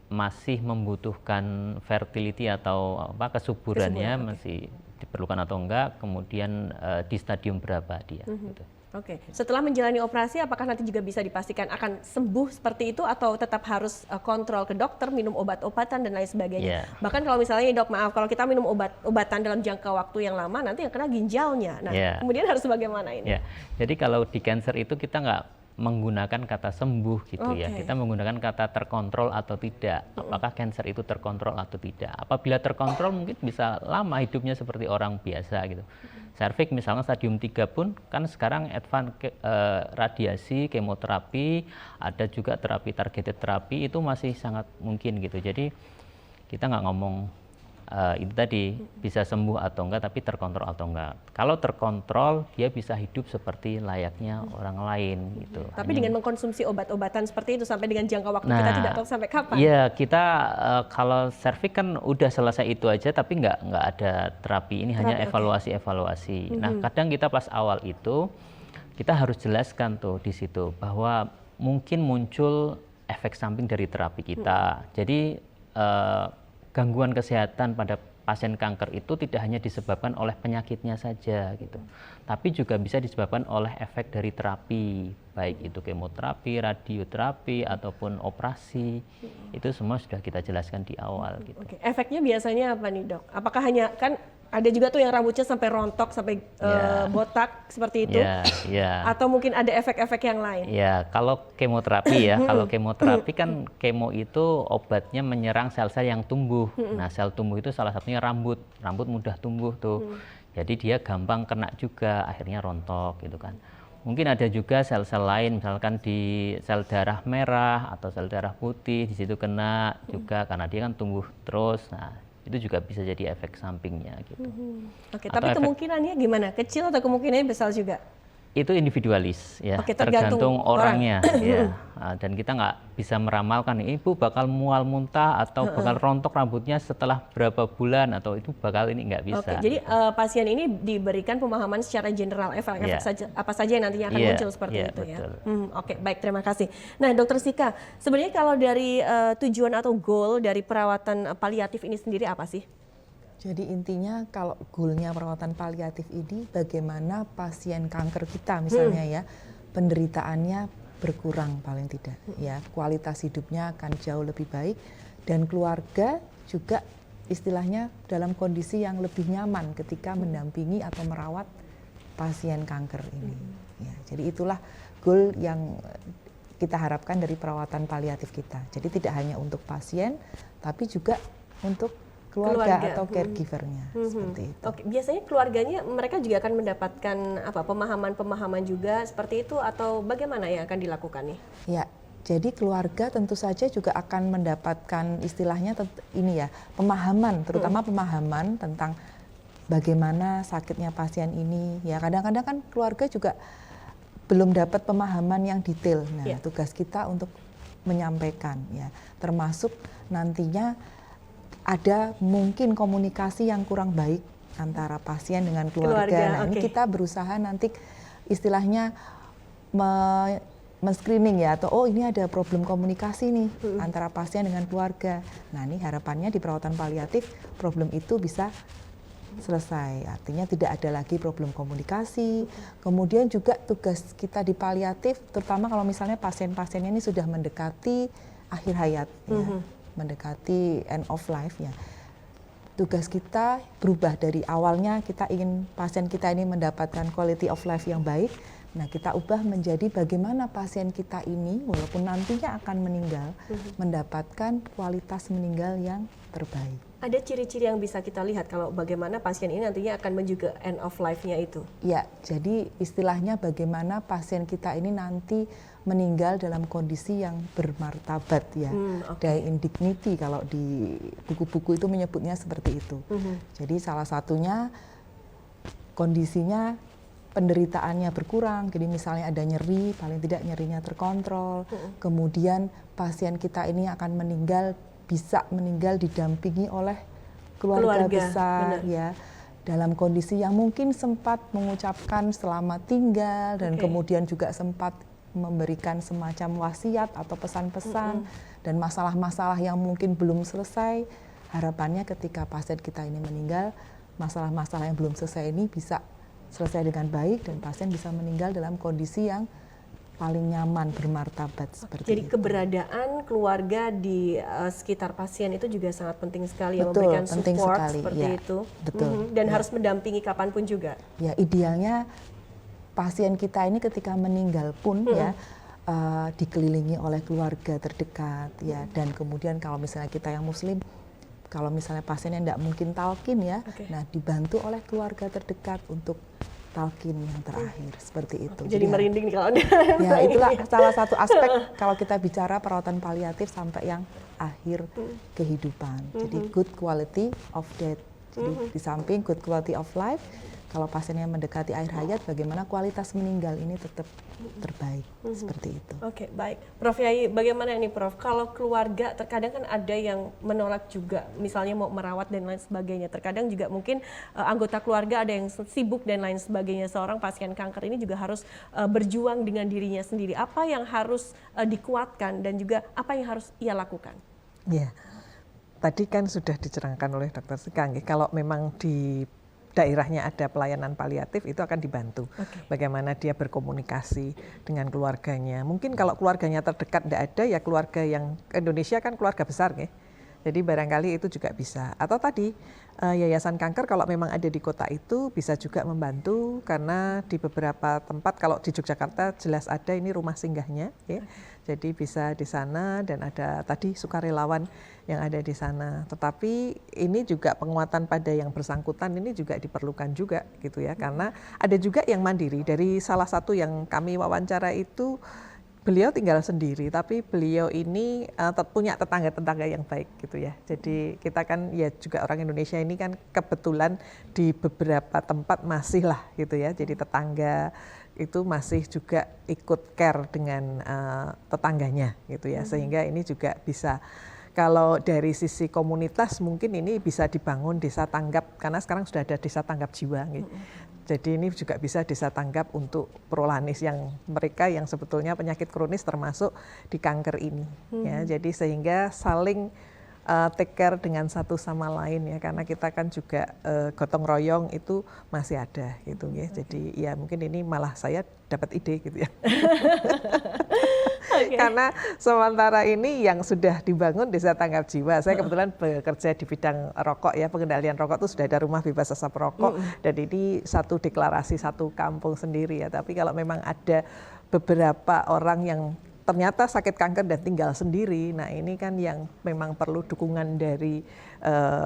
masih membutuhkan fertility atau kesuburannya masih diperlukan atau enggak, kemudian di stadium berapa dia gitu. Oke. Setelah menjalani operasi, apakah nanti juga bisa dipastikan akan sembuh seperti itu atau tetap harus kontrol ke dokter, minum obat-obatan dan lain sebagainya? Bahkan kalau misalnya dok, maaf, kalau kita minum obat-obatan dalam jangka waktu yang lama, nanti yang kena ginjalnya. Nah, kemudian harus bagaimana ini? Jadi kalau di cancer itu kita nggak menggunakan kata sembuh gitu ya, kita menggunakan kata terkontrol atau tidak. Apakah cancer itu terkontrol atau tidak? Apabila terkontrol mungkin bisa lama hidupnya seperti orang biasa gitu. Serviks misalnya stadium 3 pun kan sekarang advance radiasi, kemoterapi, ada juga terapi targeted terapi itu masih sangat mungkin gitu. Jadi kita nggak ngomong itu tadi bisa sembuh atau enggak, tapi terkontrol atau enggak. Kalau terkontrol dia bisa hidup seperti layaknya orang lain gitu. Tapi dengan mengkonsumsi obat-obatan seperti itu sampai dengan jangka waktu kita tidak tahu sampai kapan. Iya, kita kalau serviks kan udah selesai itu aja, tapi nggak ada terapi, ini hanya evaluasi. Nah, kadang kita pas awal itu kita harus jelaskan tuh di situ bahwa mungkin muncul efek samping dari terapi kita. Jadi gangguan kesehatan pada pasien kanker itu tidak hanya disebabkan oleh penyakitnya saja gitu, tapi juga bisa disebabkan oleh efek dari terapi, baik itu kemoterapi, radioterapi ataupun operasi. Itu semua sudah kita jelaskan di awal gitu. Oke, efeknya biasanya apa nih, Dok? Apakah hanya, kan ada juga tuh yang rambutnya sampai rontok, sampai botak seperti itu? Atau mungkin ada efek-efek yang lain? Ya, kalau kemoterapi ya, kalau kemoterapi kan kemo itu obatnya menyerang sel-sel yang tumbuh. Nah, sel tumbuh itu salah satunya rambut. Rambut mudah tumbuh tuh. Jadi dia gampang kena juga, akhirnya rontok gitu kan. Mungkin ada juga sel-sel lain, misalkan di sel darah merah atau sel darah putih, di situ kena juga karena dia kan tumbuh terus. Nah, itu juga bisa jadi efek sampingnya gitu. Oke, tapi kemungkinannya gimana? Kecil atau kemungkinannya besar juga? Itu individualis ya, Oke, tergantung orangnya ya. Dan kita nggak bisa meramalkan ibu bakal mual muntah atau bakal rontok rambutnya setelah berapa bulan atau itu bakal ini, nggak bisa. Oke, jadi pasien ini diberikan pemahaman secara general efek-efek saja, apa saja yang nantinya akan muncul seperti itu betul. ya. Oke, baik, terima kasih. Nah, Dokter Sika, sebenarnya kalau dari tujuan atau goal dari perawatan paliatif ini sendiri apa sih? Jadi intinya kalau goalnya perawatan paliatif ini bagaimana pasien kanker kita misalnya ya, penderitaannya berkurang paling tidak ya, kualitas hidupnya akan jauh lebih baik dan keluarga juga istilahnya dalam kondisi yang lebih nyaman ketika mendampingi atau merawat pasien kanker ini. Ya, jadi itulah goal yang kita harapkan dari perawatan paliatif kita. Jadi tidak hanya untuk pasien tapi juga untuk keluarga atau caregivernya seperti itu. Oke, biasanya keluarganya mereka juga akan mendapatkan apa pemahaman-pemahaman juga seperti itu atau bagaimana yang akan dilakukan nih? Ya, jadi keluarga tentu saja juga akan mendapatkan istilahnya ini ya, pemahaman, terutama pemahaman tentang bagaimana sakitnya pasien ini. Ya, kadang-kadang kan keluarga juga belum dapat pemahaman yang detail. Nah, tugas kita untuk menyampaikan ya, termasuk nantinya ada mungkin komunikasi yang kurang baik antara pasien dengan keluarga. Nah, ini kita berusaha nanti istilahnya men-screening ya, atau ini ada problem komunikasi nih antara pasien dengan keluarga. Nah, ini harapannya di perawatan paliatif problem itu bisa selesai. Artinya tidak ada lagi problem komunikasi. Kemudian juga tugas kita di paliatif, terutama kalau misalnya pasien-pasiennya ini sudah mendekati akhir hayat ya. Mendekati end of life ya. Tugas kita berubah dari awalnya kita ingin pasien kita ini mendapatkan quality of life yang baik. Nah, kita ubah menjadi bagaimana pasien kita ini walaupun nantinya akan meninggal mendapatkan kualitas meninggal yang terbaik. Ada ciri-ciri yang bisa kita lihat kalau bagaimana pasien ini nantinya akan menuju end of life-nya itu? Ya, jadi istilahnya bagaimana pasien kita ini nanti meninggal dalam kondisi yang bermartabat ya, dying in dignity kalau di buku-buku itu menyebutnya seperti itu. Jadi salah satunya kondisinya penderitaannya berkurang, jadi misalnya ada nyeri, paling tidak nyerinya terkontrol, kemudian pasien kita ini akan meninggal, bisa meninggal didampingi oleh keluarga besar ya, dalam kondisi yang mungkin sempat mengucapkan selamat tinggal dan kemudian juga sempat memberikan semacam wasiat atau pesan-pesan dan masalah-masalah yang mungkin belum selesai. Harapannya ketika pasien kita ini meninggal, masalah-masalah yang belum selesai ini bisa selesai dengan baik dan pasien bisa meninggal dalam kondisi yang paling nyaman, bermartabat seperti Jadi itu. Keberadaan keluarga di sekitar pasien itu juga sangat penting sekali ya, Betul, memberikan penting support sekali, seperti ya, itu. betul, Dan ya. harus mendampingi kapanpun juga. Ya, idealnya pasien kita ini ketika meninggal pun ya dikelilingi oleh keluarga terdekat ya, dan kemudian kalau misalnya kita yang muslim, kalau misalnya pasiennya tidak mungkin talqin ya, nah dibantu oleh keluarga terdekat untuk talqin yang terakhir seperti itu. Jadi merinding nih kalau ya itulah salah satu aspek kalau kita bicara perawatan paliatif sampai yang akhir kehidupan. Jadi good quality of death. Jadi di samping good quality of life, kalau pasiennya mendekati akhir hayat, bagaimana kualitas meninggal ini tetap terbaik seperti itu. Oke, baik. Prof Yai, bagaimana ini Prof? Kalau keluarga terkadang kan ada yang menolak juga, misalnya mau merawat dan lain sebagainya. Terkadang juga mungkin anggota keluarga ada yang sibuk dan lain sebagainya. Seorang pasien kanker ini juga harus berjuang dengan dirinya sendiri. Apa yang harus dikuatkan dan juga apa yang harus ia lakukan? Ya, tadi kan sudah dicerangkan oleh Dr. Sika, kalau memang di daerahnya ada pelayanan paliatif itu akan dibantu. Bagaimana dia berkomunikasi dengan keluarganya. Mungkin kalau keluarganya terdekat tidak ada, ya keluarga yang Indonesia kan keluarga besar, jadi barangkali itu juga bisa. Atau tadi Yayasan Kanker kalau memang ada di kota itu bisa juga membantu, karena di beberapa tempat, kalau di Yogyakarta jelas ada ini rumah singgahnya, jadi bisa di sana, dan ada tadi sukarelawan yang ada di sana. Tetapi ini juga penguatan pada yang bersangkutan ini juga diperlukan juga gitu ya, karena ada juga yang mandiri. Dari salah satu yang kami wawancara itu, beliau tinggal sendiri, tapi beliau ini punya tetangga-tetangga yang baik gitu ya. Jadi kita kan ya juga orang Indonesia ini kan kebetulan di beberapa tempat masih lah gitu ya. Jadi tetangga itu masih juga ikut care dengan tetangganya gitu ya. Sehingga ini juga bisa, kalau dari sisi komunitas mungkin ini bisa dibangun desa tanggap, karena sekarang sudah ada desa tanggap jiwa. Jadi ini juga bisa desa tanggap untuk prolanis yang mereka yang sebetulnya penyakit kronis termasuk di kanker ini. Ya, jadi sehingga saling take care dengan satu sama lain ya, karena kita kan juga gotong royong itu masih ada gitu ya. Jadi ya mungkin ini malah saya dapat ide gitu ya. Karena sementara ini yang sudah dibangun desa tanggap jiwa, saya kebetulan bekerja di bidang rokok ya, pengendalian rokok itu sudah ada rumah bebas asap rokok, dan ini satu deklarasi satu kampung sendiri ya. Tapi kalau memang ada beberapa orang yang ternyata sakit kanker dan tinggal sendiri, nah ini kan yang memang perlu dukungan dari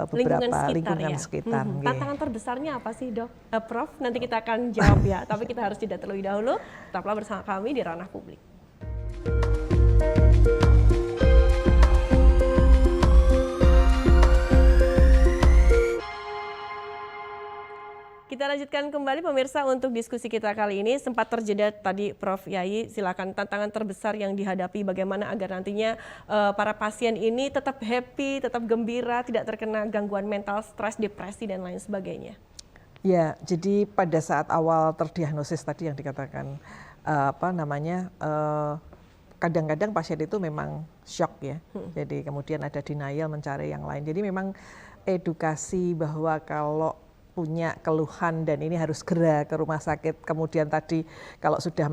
beberapa lingkungan sekitar. Tantangan terbesarnya apa sih, Dok? Prof, nanti kita akan jawab ya, tapi kita harus jeda terlebih dahulu. Tetaplah bersama kami di Ranah Publik. Kita lanjutkan kembali pemirsa untuk diskusi kita kali ini. Sempat terjeda tadi Prof. Yayi, silakan tantangan terbesar yang dihadapi bagaimana agar nantinya para pasien ini tetap happy, tetap gembira, tidak terkena gangguan mental, stres, depresi dan lain sebagainya. Ya, jadi pada saat awal terdiagnosis tadi yang dikatakan kadang-kadang pasien itu memang shock ya. Jadi kemudian ada denial, mencari yang lain. Jadi memang edukasi bahwa kalau punya keluhan dan ini harus segera ke rumah sakit. Kemudian tadi kalau sudah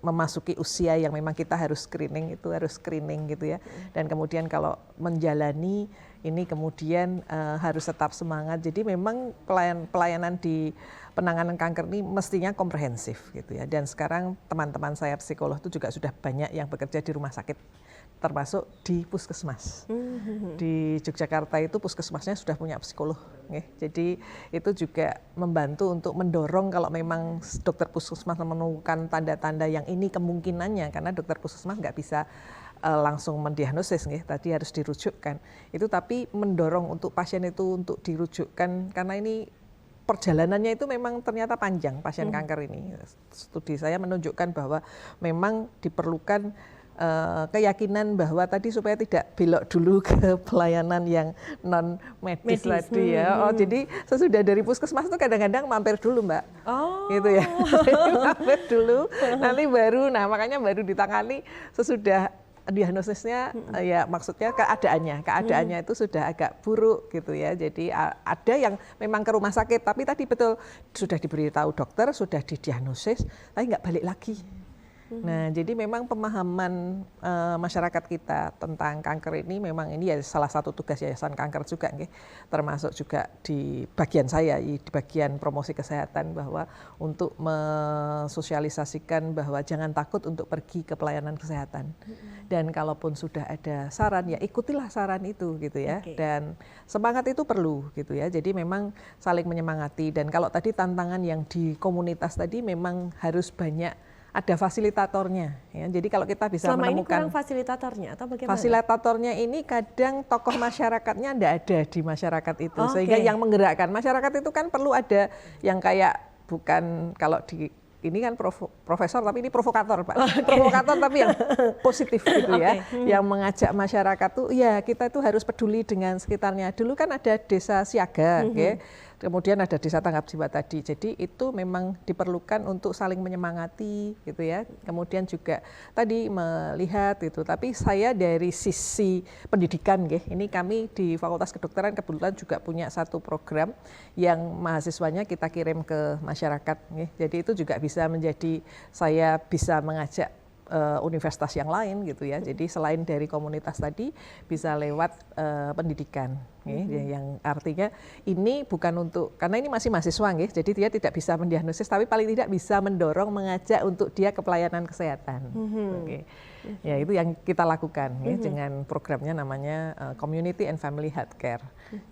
memasuki usia yang memang kita harus screening, itu harus screening gitu ya. Dan kemudian kalau menjalani ini kemudian harus tetap semangat. Jadi memang pelayanan di penanganan kanker ini mestinya komprehensif gitu ya. Dan sekarang teman-teman saya psikolog itu juga sudah banyak yang bekerja di rumah sakit, termasuk di puskesmas. Di Yogyakarta itu puskesmasnya sudah punya psikolog. Jadi itu juga membantu untuk mendorong kalau memang dokter puskesmas menemukan tanda-tanda yang ini kemungkinannya, karena dokter puskesmas nggak bisa langsung mendiagnosis, tadi harus dirujukkan. Itu tapi mendorong untuk pasien itu untuk dirujukkan, karena ini perjalanannya itu memang ternyata panjang pasien kanker ini. Studi saya menunjukkan bahwa memang diperlukan keyakinan bahwa tadi supaya tidak belok dulu ke pelayanan yang non medis tadi ya. Jadi sesudah dari puskesmas itu kadang-kadang mampir dulu Mbak, gitu ya. Mampir dulu, nanti baru, nah makanya baru ditangani sesudah diagnosisnya ya, maksudnya keadaannya itu sudah agak buruk gitu ya. Jadi ada yang memang ke rumah sakit, tapi tadi betul sudah diberitahu dokter, sudah didiagnosis, tapi nggak balik lagi. Nah, jadi memang pemahaman masyarakat kita tentang kanker ini memang ini ya salah satu tugas Yayasan Kanker juga, termasuk juga di bagian saya, di bagian promosi kesehatan, bahwa untuk mensosialisasikan bahwa jangan takut untuk pergi ke pelayanan kesehatan. Dan kalaupun sudah ada saran, ya ikutilah saran itu gitu ya. Dan semangat itu perlu gitu ya. Jadi memang saling menyemangati. Dan kalau tadi tantangan yang di komunitas tadi memang harus banyak ada fasilitatornya ya. Jadi kalau kita bisa selama menemukan ini kurang fasilitatornya atau bagaimana? Fasilitatornya ini kadang tokoh masyarakatnya enggak ada di masyarakat itu. Sehingga yang menggerakkan masyarakat itu kan perlu ada yang kayak, bukan kalau di ini kan profesor tapi ini provokator Pak. Provokator tapi yang positif gitu ya. Yang mengajak masyarakat tuh ya kita tuh harus peduli dengan sekitarnya. Dulu kan ada desa siaga, kemudian ada desa tanggap jiwa tadi. Jadi itu memang diperlukan untuk saling menyemangati gitu ya. Kemudian juga tadi melihat itu. Tapi saya dari sisi pendidikan ini kami di Fakultas Kedokteran kebetulan juga punya satu program yang mahasiswanya kita kirim ke masyarakat. Jadi itu juga bisa menjadi saya bisa mengajak universitas yang lain gitu ya. Jadi selain dari komunitas tadi bisa lewat pendidikan, yang artinya ini bukan untuk karena ini masih mahasiswa, jadi dia tidak bisa mendiagnosis, tapi paling tidak bisa mendorong, mengajak untuk dia ke pelayanan kesehatan. Ya itu yang kita lakukan dengan programnya namanya Community and Family Healthcare.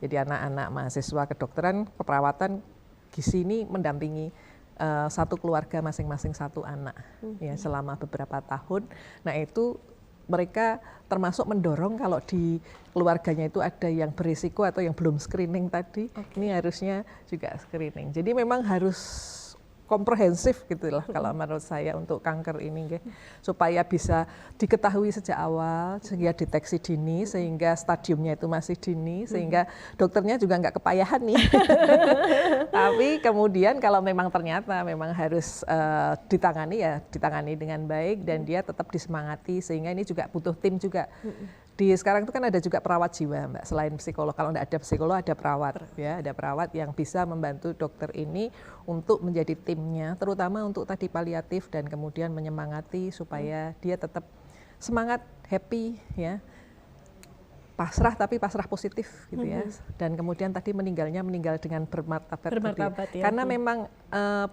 Jadi anak-anak mahasiswa kedokteran, keperawatan gizi ini mendampingi satu keluarga masing-masing satu anak ya selama beberapa tahun. Nah itu mereka termasuk mendorong kalau di keluarganya itu ada yang berisiko atau yang belum screening tadi, ini harusnya juga screening. Jadi memang harus komprehensif gitulah kalau menurut saya untuk kanker ini, supaya bisa diketahui sejak awal, sehingga deteksi dini, sehingga stadiumnya itu masih dini, sehingga dokternya juga nggak kepayahan nih. Tapi kemudian kalau memang ternyata memang harus ditangani ya ditangani dengan baik dan dia tetap disemangati, sehingga ini juga butuh tim juga. Di sekarang itu kan ada juga perawat jiwa, Mbak. Selain psikolog, kalau tidak ada psikolog ada perawat, ya, ada perawat yang bisa membantu dokter ini untuk menjadi timnya, terutama untuk tadi paliatif dan kemudian menyemangati supaya dia tetap semangat, happy, ya, pasrah tapi pasrah positif, gitu ya. Dan kemudian tadi meninggal dengan bermartabat, ya. Karena memang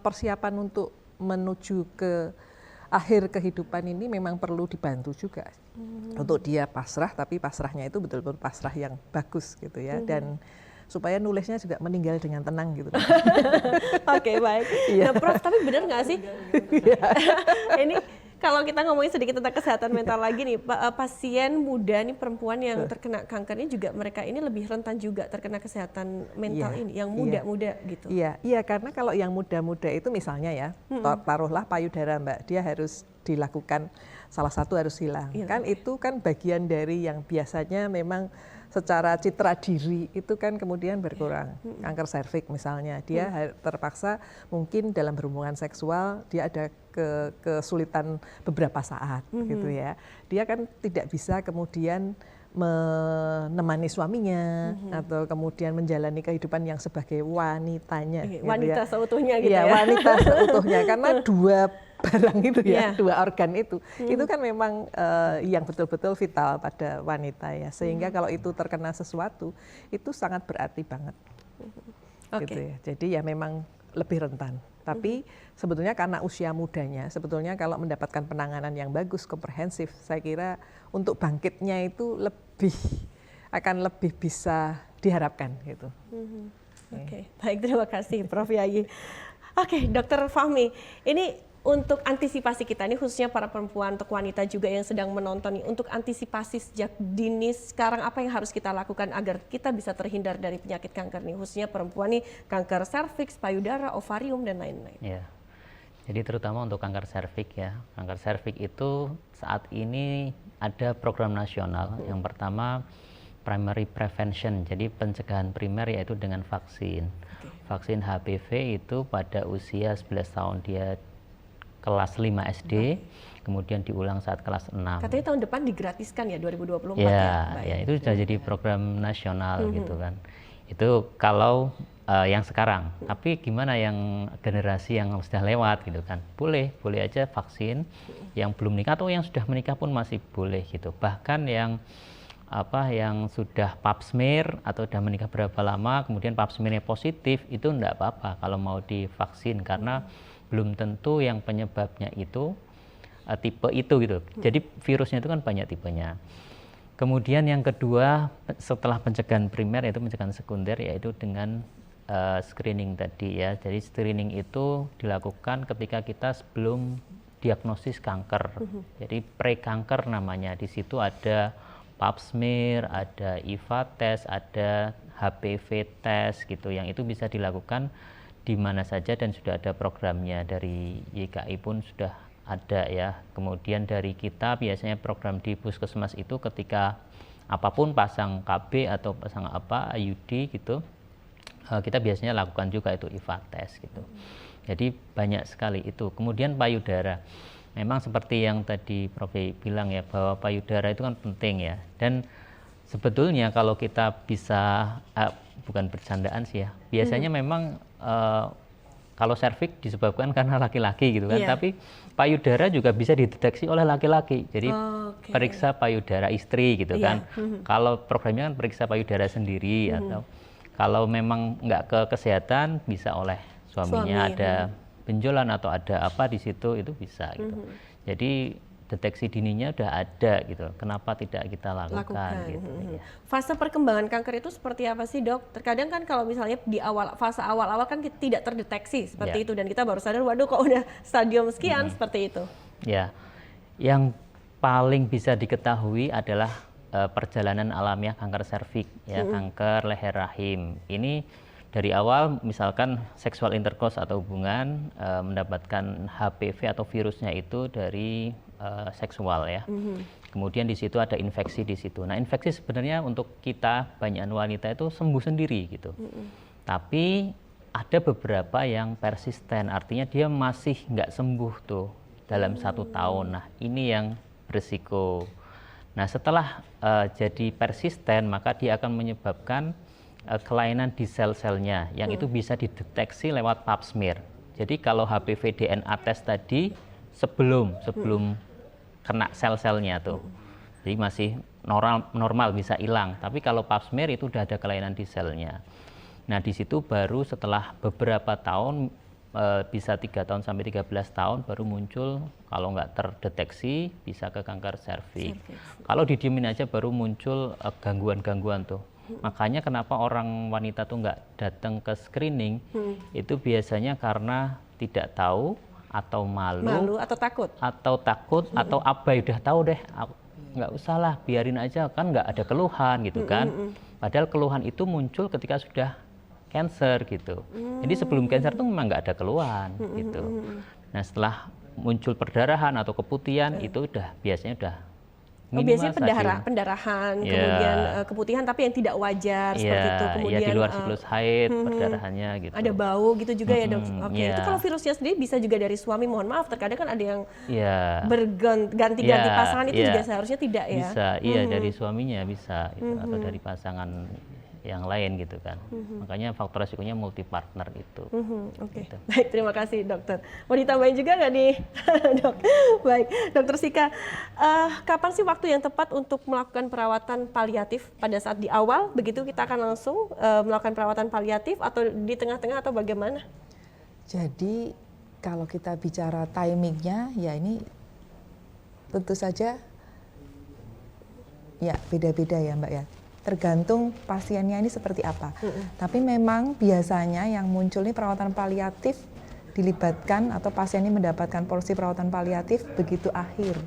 persiapan untuk menuju ke akhir kehidupan ini memang perlu dibantu juga untuk dia pasrah, tapi pasrahnya itu betul-betul pasrah yang bagus gitu ya, dan supaya nulisnya juga meninggal dengan tenang gitu. Oke, baik. Nah, Prof, tapi benar nggak sih? Ini kalau kita ngomongin sedikit tentang kesehatan mental lagi nih, pasien muda nih, perempuan yang terkena kanker ini juga mereka ini lebih rentan juga terkena kesehatan mental ini, yang muda-muda gitu. Iya, karena kalau yang muda-muda itu misalnya ya, taruhlah payudara, Mbak, dia harus dilakukan salah satu harus hilang. Kan itu kan bagian dari yang biasanya memang secara citra diri itu kan kemudian berkurang. Kanker serviks misalnya, dia terpaksa mungkin dalam berhubungan seksual dia ada kesulitan beberapa saat gitu ya. Dia kan tidak bisa kemudian menemani suaminya atau kemudian menjalani kehidupan yang sebagai wanitanya. Wanita gitu seutuhnya gitu ya. Ya. Wanita seutuhnya karena dua barang itu ya, dua organ itu kan memang yang betul-betul vital pada wanita ya. Sehingga kalau itu terkena sesuatu itu sangat berarti banget. Gitu ya. Jadi ya memang lebih rentan. Tapi sebetulnya karena usia mudanya, sebetulnya kalau mendapatkan penanganan yang bagus, komprehensif, saya kira untuk bangkitnya itu akan lebih bisa diharapkan gitu. Oke, baik, terima kasih Prof Yayi. Oke, Dokter Fahmi, ini untuk antisipasi kita, ini khususnya para perempuan, untuk wanita juga yang sedang menonton nih, untuk antisipasi sejak dini sekarang apa yang harus kita lakukan agar kita bisa terhindar dari penyakit kanker nih, khususnya perempuan nih, kanker serviks, payudara, ovarium dan lain-lain. Ya, jadi terutama untuk kanker serviks ya, kanker serviks itu saat ini ada program nasional. Yang pertama primary prevention, jadi pencegahan primer yaitu dengan vaksin. Vaksin HPV itu pada usia 11 tahun dia kelas 5 SD, kemudian diulang saat kelas 6. Katanya tahun depan digratiskan ya, 2024 ya, itu sudah jadi program nasional gitu kan. Itu kalau yang sekarang, tapi gimana yang generasi yang sudah lewat gitu kan? Boleh aja vaksin, yang belum nikah atau yang sudah menikah pun masih boleh gitu. Bahkan yang sudah pap smear atau sudah menikah berapa lama, kemudian pap smearnya positif, itu enggak apa-apa kalau mau divaksin, karena belum tentu yang penyebabnya itu tipe itu gitu. Jadi virusnya itu kan banyak tipenya. Kemudian yang kedua setelah pencegahan primer yaitu pencegahan sekunder, yaitu dengan screening tadi ya. Jadi screening itu dilakukan ketika kita sebelum diagnosis kanker. Jadi pre-kanker namanya. Di situ ada pap smear, ada IVA test, ada HPV test gitu, yang itu bisa dilakukan di mana saja dan sudah ada programnya. Dari YKI pun sudah ada ya. Kemudian dari kita biasanya program di puskesmas itu ketika apapun pasang KB atau pasang IUD gitu, kita biasanya lakukan juga itu IVA test gitu. Jadi banyak sekali itu. Kemudian payudara. Memang seperti yang tadi Prof. bilang ya, bahwa payudara itu kan penting ya. Dan sebetulnya kalau kita bisa, bukan bercandaan sih ya, biasanya memang kalau serviks disebabkan karena laki-laki gitu kan, tapi payudara juga bisa dideteksi oleh laki-laki. Jadi periksa payudara istri gitu kan. Kalau programnya kan periksa payudara sendiri, atau kalau memang nggak ke kesehatan bisa oleh suaminya, ada benjolan atau ada apa di situ, itu bisa gitu. Jadi deteksi dininya udah ada gitu. Kenapa tidak kita lakukan gitu. Ya. Fase perkembangan kanker itu seperti apa sih, Dok? Terkadang kan kalau misalnya di fase awal-awal kan tidak terdeteksi seperti itu, dan kita baru sadar, waduh kok udah stadium sekian seperti itu. Ya. Yang paling bisa diketahui adalah perjalanan alamiah kanker serviks ya, kanker leher rahim. Ini dari awal misalkan seksual intercourse atau hubungan, mendapatkan HPV atau virusnya itu dari seksual ya. Kemudian di situ ada infeksi di situ. Nah, infeksi sebenarnya untuk kita banyak wanita itu sembuh sendiri gitu. Tapi ada beberapa yang persisten, artinya dia masih nggak sembuh tuh dalam 1 tahun. Nah, ini yang berisiko. Nah, setelah jadi persisten, maka dia akan menyebabkan kelainan di sel-selnya yang itu bisa dideteksi lewat pap smear. Jadi kalau HPV DNA test tadi sebelum kena sel-selnya tuh, jadi masih normal bisa hilang. Tapi kalau pap smear itu udah ada kelainan di selnya. Nah, di situ baru setelah beberapa tahun, bisa 3 tahun sampai 13 tahun baru muncul, kalau nggak terdeteksi bisa ke kanker serviks. Kalau didiemin aja baru muncul gangguan-gangguan tuh. Makanya kenapa orang wanita tuh nggak datang ke screening, itu biasanya karena tidak tahu atau malu atau takut atau abai, udah tahu deh, nggak usah lah, biarin aja kan nggak ada keluhan gitu kan. Padahal keluhan itu muncul ketika sudah cancer gitu. Jadi sebelum cancer tuh memang nggak ada keluhan gitu. Nah, setelah muncul perdarahan atau keputihan itu biasanya udah biasanya pendarahan, kemudian keputihan tapi yang tidak wajar seperti itu. Kemudian di luar siklus haid, perdarahannya gitu. Ada bau gitu juga ya, Dok. Itu kalau virusnya sendiri bisa juga dari suami. Mohon maaf, terkadang kan ada yang berganti-ganti pasangan, itu juga seharusnya tidak ya. Bisa, dari suaminya bisa gitu, atau dari pasangan yang lain gitu kan. Makanya faktor resikonya multi partner itu. Gitu. Baik, terima kasih dokter. Mau ditambahin juga nggak nih, Dok? Baik, Dokter Sika, kapan sih waktu yang tepat untuk melakukan perawatan paliatif? Pada saat di awal begitu kita akan langsung melakukan perawatan paliatif, atau di tengah-tengah, atau bagaimana? Jadi kalau kita bicara timingnya, ya ini tentu saja ya beda-beda ya Mbak ya. Tergantung pasiennya ini seperti apa. Tapi memang biasanya yang muncul ini perawatan paliatif dilibatkan, atau pasien ini mendapatkan porsi perawatan paliatif begitu akhir,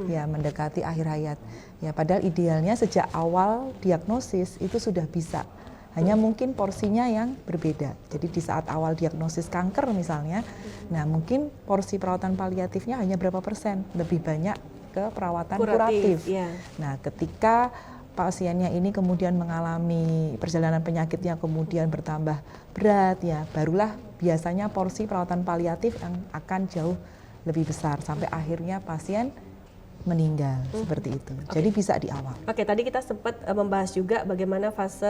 ya mendekati akhir hayat. Ya padahal idealnya sejak awal diagnosis itu sudah bisa. Hanya mungkin porsinya yang berbeda. Jadi di saat awal diagnosis kanker misalnya, nah mungkin porsi perawatan paliatifnya hanya berapa persen, lebih banyak ke perawatan kuratif. Nah, ketika pasiennya ini kemudian mengalami perjalanan penyakitnya kemudian bertambah berat, ya barulah biasanya porsi perawatan paliatif yang akan jauh lebih besar sampai akhirnya pasien meninggal seperti itu. Jadi bisa di awal. Tadi kita sempat membahas juga bagaimana fase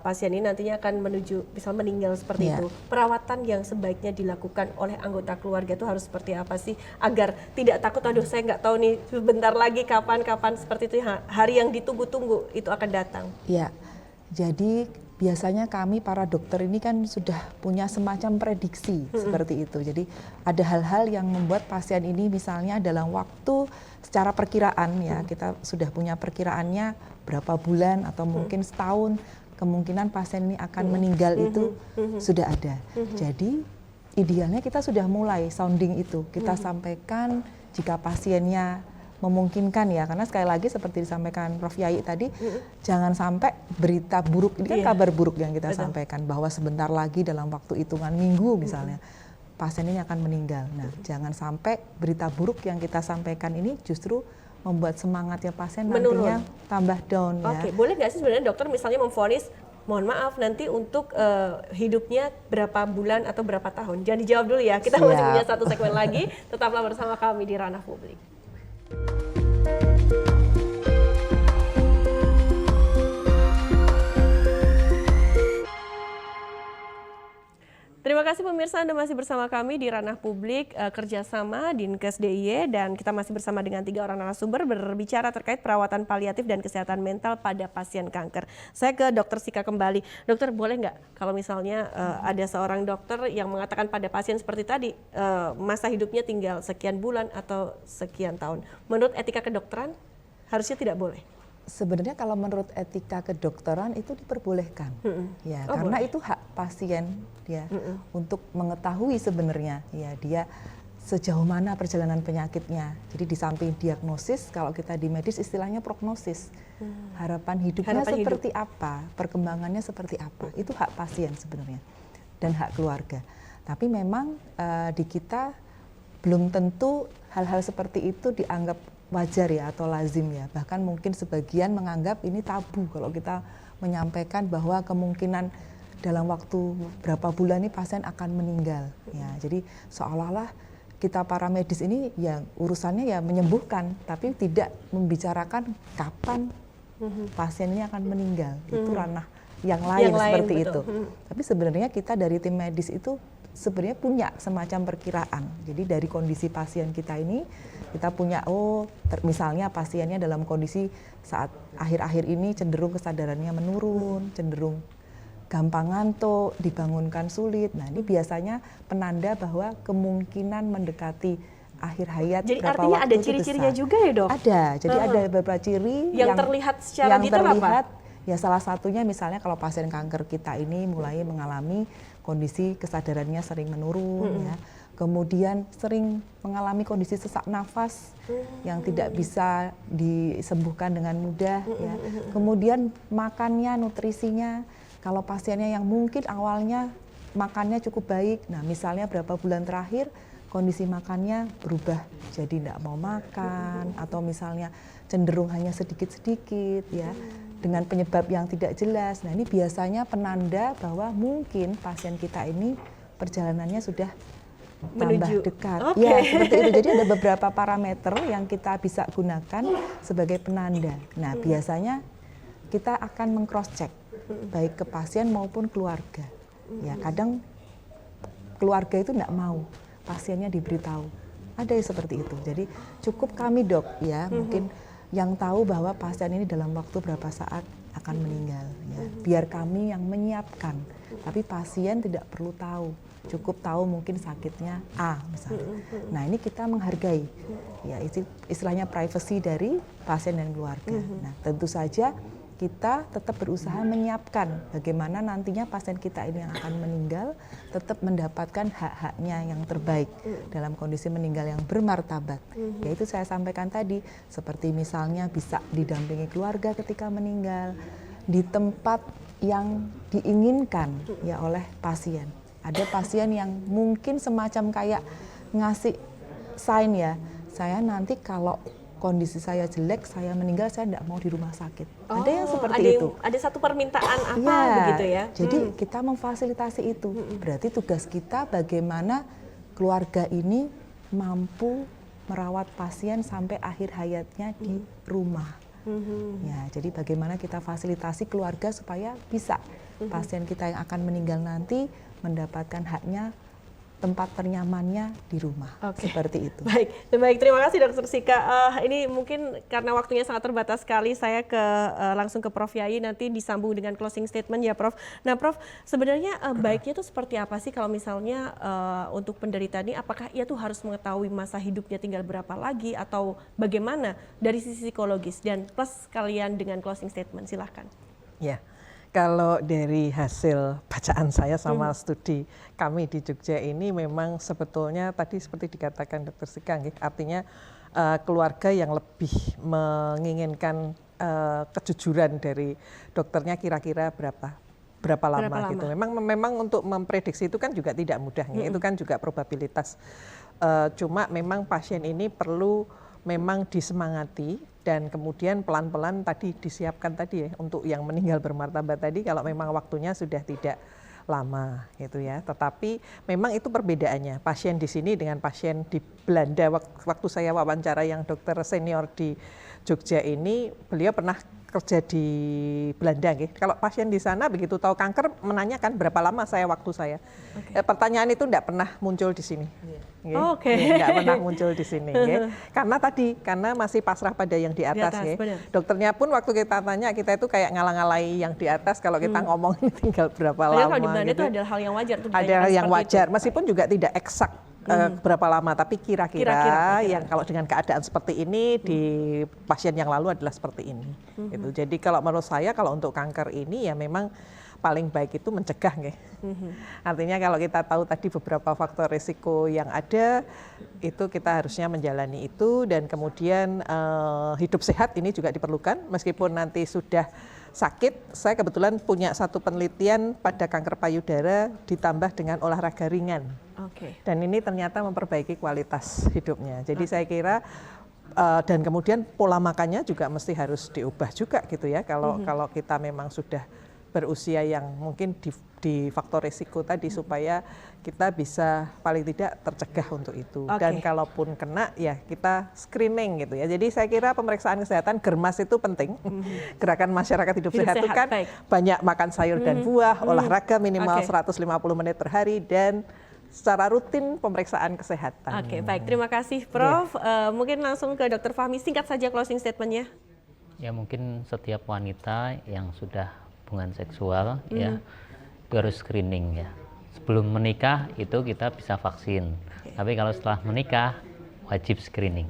pasien ini nantinya akan menuju misal meninggal seperti itu. Perawatan yang sebaiknya dilakukan oleh anggota keluarga itu harus seperti apa sih, agar tidak takut, aduh saya nggak tahu nih sebentar lagi kapan seperti itu, hari yang ditunggu-tunggu itu akan datang. Ya, jadi biasanya kami para dokter ini kan sudah punya semacam prediksi seperti itu. Jadi ada hal-hal yang membuat pasien ini misalnya dalam waktu secara perkiraan ya, kita sudah punya perkiraannya berapa bulan atau mungkin setahun kemungkinan pasien ini akan meninggal itu sudah ada. Jadi idealnya kita sudah mulai sounding itu, kita sampaikan jika pasiennya memungkinkan ya, karena sekali lagi seperti disampaikan Prof. Yayi tadi, jangan sampai berita buruk, ini kan kabar buruk yang kita sampaikan, bahwa sebentar lagi dalam waktu hitungan minggu misalnya, pasien ini akan meninggal. Nah, jangan sampai berita buruk yang kita sampaikan ini justru membuat semangatnya pasien nantinya tambah down ya. Boleh nggak sih sebenarnya dokter misalnya memvonis mohon maaf nanti untuk hidupnya berapa bulan atau berapa tahun? Jangan dijawab dulu ya, kita Siap. masih punya satu segmen lagi. Tetaplah bersama kami di Ranah Publik. Terima kasih pemirsa, Anda masih bersama kami di Ranah Publik kerjasama Dinkes DIY, dan kita masih bersama dengan 3 orang narasumber berbicara terkait perawatan paliatif dan kesehatan mental pada pasien kanker. Saya ke Dokter Sika kembali. Dokter, boleh nggak kalau misalnya ada seorang dokter yang mengatakan pada pasien seperti tadi masa hidupnya tinggal sekian bulan atau sekian tahun. Menurut etika kedokteran harusnya tidak boleh. Sebenarnya kalau menurut etika kedokteran itu diperbolehkan, ya, karena boleh. itu hak pasien ya untuk mengetahui sebenarnya ya dia sejauh mana perjalanan penyakitnya. Jadi di samping diagnosis, kalau kita di medis istilahnya prognosis, harapan hidupnya Harapan seperti apa, perkembangannya seperti apa, itu hak pasien sebenarnya dan hak keluarga. Tapi memang di kita belum tentu hal-hal seperti itu dianggap wajar ya atau lazim ya, bahkan mungkin sebagian menganggap ini tabu kalau kita menyampaikan bahwa kemungkinan dalam waktu berapa bulan ini pasien akan meninggal ya. Jadi seolah-olah kita para medis ini ya urusannya ya menyembuhkan, tapi tidak membicarakan kapan pasien ini akan meninggal. Itu ranah yang lain seperti betul. itu. Tapi sebenarnya kita dari tim medis itu sebenarnya punya semacam perkiraan. Jadi dari kondisi pasien kita ini, kita punya, misalnya pasiennya dalam kondisi saat akhir-akhir ini cenderung kesadarannya menurun, cenderung gampang ngantuk, dibangunkan sulit. Nah ini biasanya penanda bahwa kemungkinan mendekati akhir hayat Jadi berapa artinya waktu ada itu ciri-cirinya besar. juga ya, Dok? Ada, jadi ada beberapa ciri Yang terlihat secara detail apa? Ya salah satunya misalnya kalau pasien kanker kita ini mulai mengalami kondisi kesadarannya sering menurun ya. Kemudian sering mengalami kondisi sesak nafas yang tidak bisa disembuhkan dengan mudah ya. Kemudian makannya, nutrisinya, kalau pasiennya yang mungkin awalnya makannya cukup baik, nah misalnya berapa bulan terakhir kondisi makannya berubah jadi tidak mau makan atau misalnya cenderung hanya sedikit-sedikit ya dengan penyebab yang tidak jelas. Nah ini biasanya penanda bahwa mungkin pasien kita ini perjalanannya sudah tambah dekat. Okay. Ya seperti itu. Jadi ada beberapa parameter yang kita bisa gunakan sebagai penanda. Nah biasanya kita akan meng-cross check baik ke pasien maupun keluarga. Ya kadang keluarga itu tidak mau pasiennya diberitahu. Ada yang seperti itu. Jadi cukup kami dok ya mungkin yang tahu bahwa pasien ini dalam waktu berapa saat akan meninggal ya. Biar kami yang menyiapkan. Tapi pasien tidak perlu tahu. Cukup tahu mungkin sakitnya A misalnya. Nah, ini kita menghargai. Ya, istilahnya privacy dari pasien dan keluarga. Nah, tentu saja kita tetap berusaha menyiapkan bagaimana nantinya pasien kita ini yang akan meninggal tetap mendapatkan hak-haknya yang terbaik dalam kondisi meninggal yang bermartabat. Yaitu saya sampaikan tadi, seperti misalnya bisa didampingi keluarga ketika meninggal, di tempat yang diinginkan ya oleh pasien. Ada pasien yang mungkin semacam kayak ngasih sign ya, saya nanti kalau kondisi saya jelek, saya meninggal, saya tidak mau di rumah sakit. Ada yang seperti itu. Ada satu permintaan apa Ya, begitu ya? jadi kita memfasilitasi itu. Berarti tugas kita bagaimana keluarga ini mampu merawat pasien sampai akhir hayatnya di rumah. Ya, jadi bagaimana kita fasilitasi keluarga supaya bisa pasien kita yang akan meninggal nanti mendapatkan haknya, tempat ternyamannya di rumah. Seperti itu. Baik, terima kasih Dokter Sika. Ini mungkin karena waktunya sangat terbatas sekali, saya langsung ke Prof Yayi, nanti disambung dengan closing statement ya Prof. Nah Prof, sebenarnya baiknya itu seperti apa sih kalau misalnya untuk penderita ini, apakah ia tuh harus mengetahui masa hidupnya tinggal berapa lagi atau bagaimana dari sisi psikologis, dan plus kalian dengan closing statement, silahkan. Ya. Kalau dari hasil bacaan saya sama studi kami di Jogja ini memang sebetulnya tadi seperti dikatakan Dr. Sika, artinya keluarga yang lebih menginginkan kejujuran dari dokternya kira-kira berapa lama gitu. Memang untuk memprediksi itu kan juga tidak mudah, itu kan juga probabilitas. Cuma memang pasien ini perlu memang disemangati Dan kemudian pelan-pelan tadi disiapkan tadi ya untuk yang meninggal bermartabat tadi kalau memang waktunya sudah tidak lama gitu ya. Tetapi memang itu perbedaannya pasien di sini dengan pasien di Belanda. Waktu saya wawancara yang dokter senior di Jogja ini, beliau pernah kerja di Belanda. Kalau pasien di sana begitu tahu kanker menanyakan berapa lama waktu saya. Pertanyaan itu tidak pernah muncul di sini. Tidak pernah muncul di sini. Karena masih pasrah pada yang di atas. Dokternya pun waktu kita tanya, kita itu kayak ngalang-ngalai yang di atas. Kalau kita ngomong ini tinggal berapa lama. Kalau di Belanda itu adalah hal yang wajar. Ada yang wajar, meskipun juga tidak eksak. Berapa lama, tapi kira-kira yang kalau dengan keadaan seperti ini di pasien yang lalu adalah seperti ini. Gitu. Jadi kalau menurut saya kalau untuk kanker ini ya memang paling baik itu mencegah. Artinya kalau kita tahu tadi beberapa faktor risiko yang ada, itu kita harusnya menjalani itu dan kemudian hidup sehat ini juga diperlukan meskipun nanti sudah sakit. Saya kebetulan punya satu penelitian pada kanker payudara ditambah dengan olahraga ringan. Dan ini ternyata memperbaiki kualitas hidupnya. Jadi saya kira dan kemudian pola makannya juga mesti harus diubah juga gitu ya. Kalau kita memang sudah berusia yang mungkin di faktor risiko tadi supaya kita bisa paling tidak tercegah untuk itu. Dan kalaupun kena ya kita screening gitu ya. Jadi saya kira pemeriksaan kesehatan germas itu penting. Gerakan masyarakat hidup sehat itu kan banyak makan sayur dan buah, olahraga minimal 150 menit per hari dan secara rutin pemeriksaan kesehatan. Baik, terima kasih Prof. Mungkin langsung ke Dr. Fahmi, singkat saja closing statement-nya. Ya mungkin setiap wanita yang sudah hubungan seksual ya itu harus screening ya. Sebelum menikah itu kita bisa vaksin, tapi kalau setelah menikah wajib screening.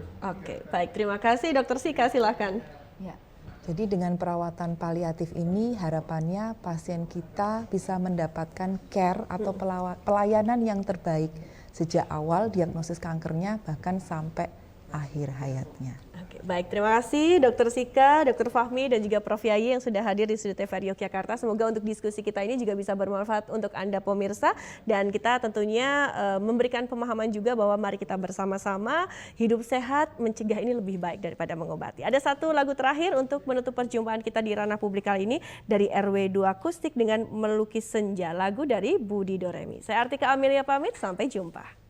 Baik, terima kasih Dr. Sika, silakan. Ya. Jadi dengan perawatan paliatif ini harapannya pasien kita bisa mendapatkan care atau pelayanan yang terbaik sejak awal diagnosis kankernya bahkan sampai akhir hayatnya. Baik, terima kasih Dr. Sika, Dr. Fahmi, dan juga Prof. Yayi yang sudah hadir di Studio TVRI Yogyakarta. Semoga untuk diskusi kita ini juga bisa bermanfaat untuk Anda pemirsa. Dan kita tentunya memberikan pemahaman juga bahwa mari kita bersama-sama hidup sehat, mencegah ini lebih baik daripada mengobati. Ada satu lagu terakhir untuk menutup perjumpaan kita di ranah publik kali ini dari RW2 Akustik dengan Melukis Senja, lagu dari Budi Doremi. Saya Artika Amelia pamit, sampai jumpa.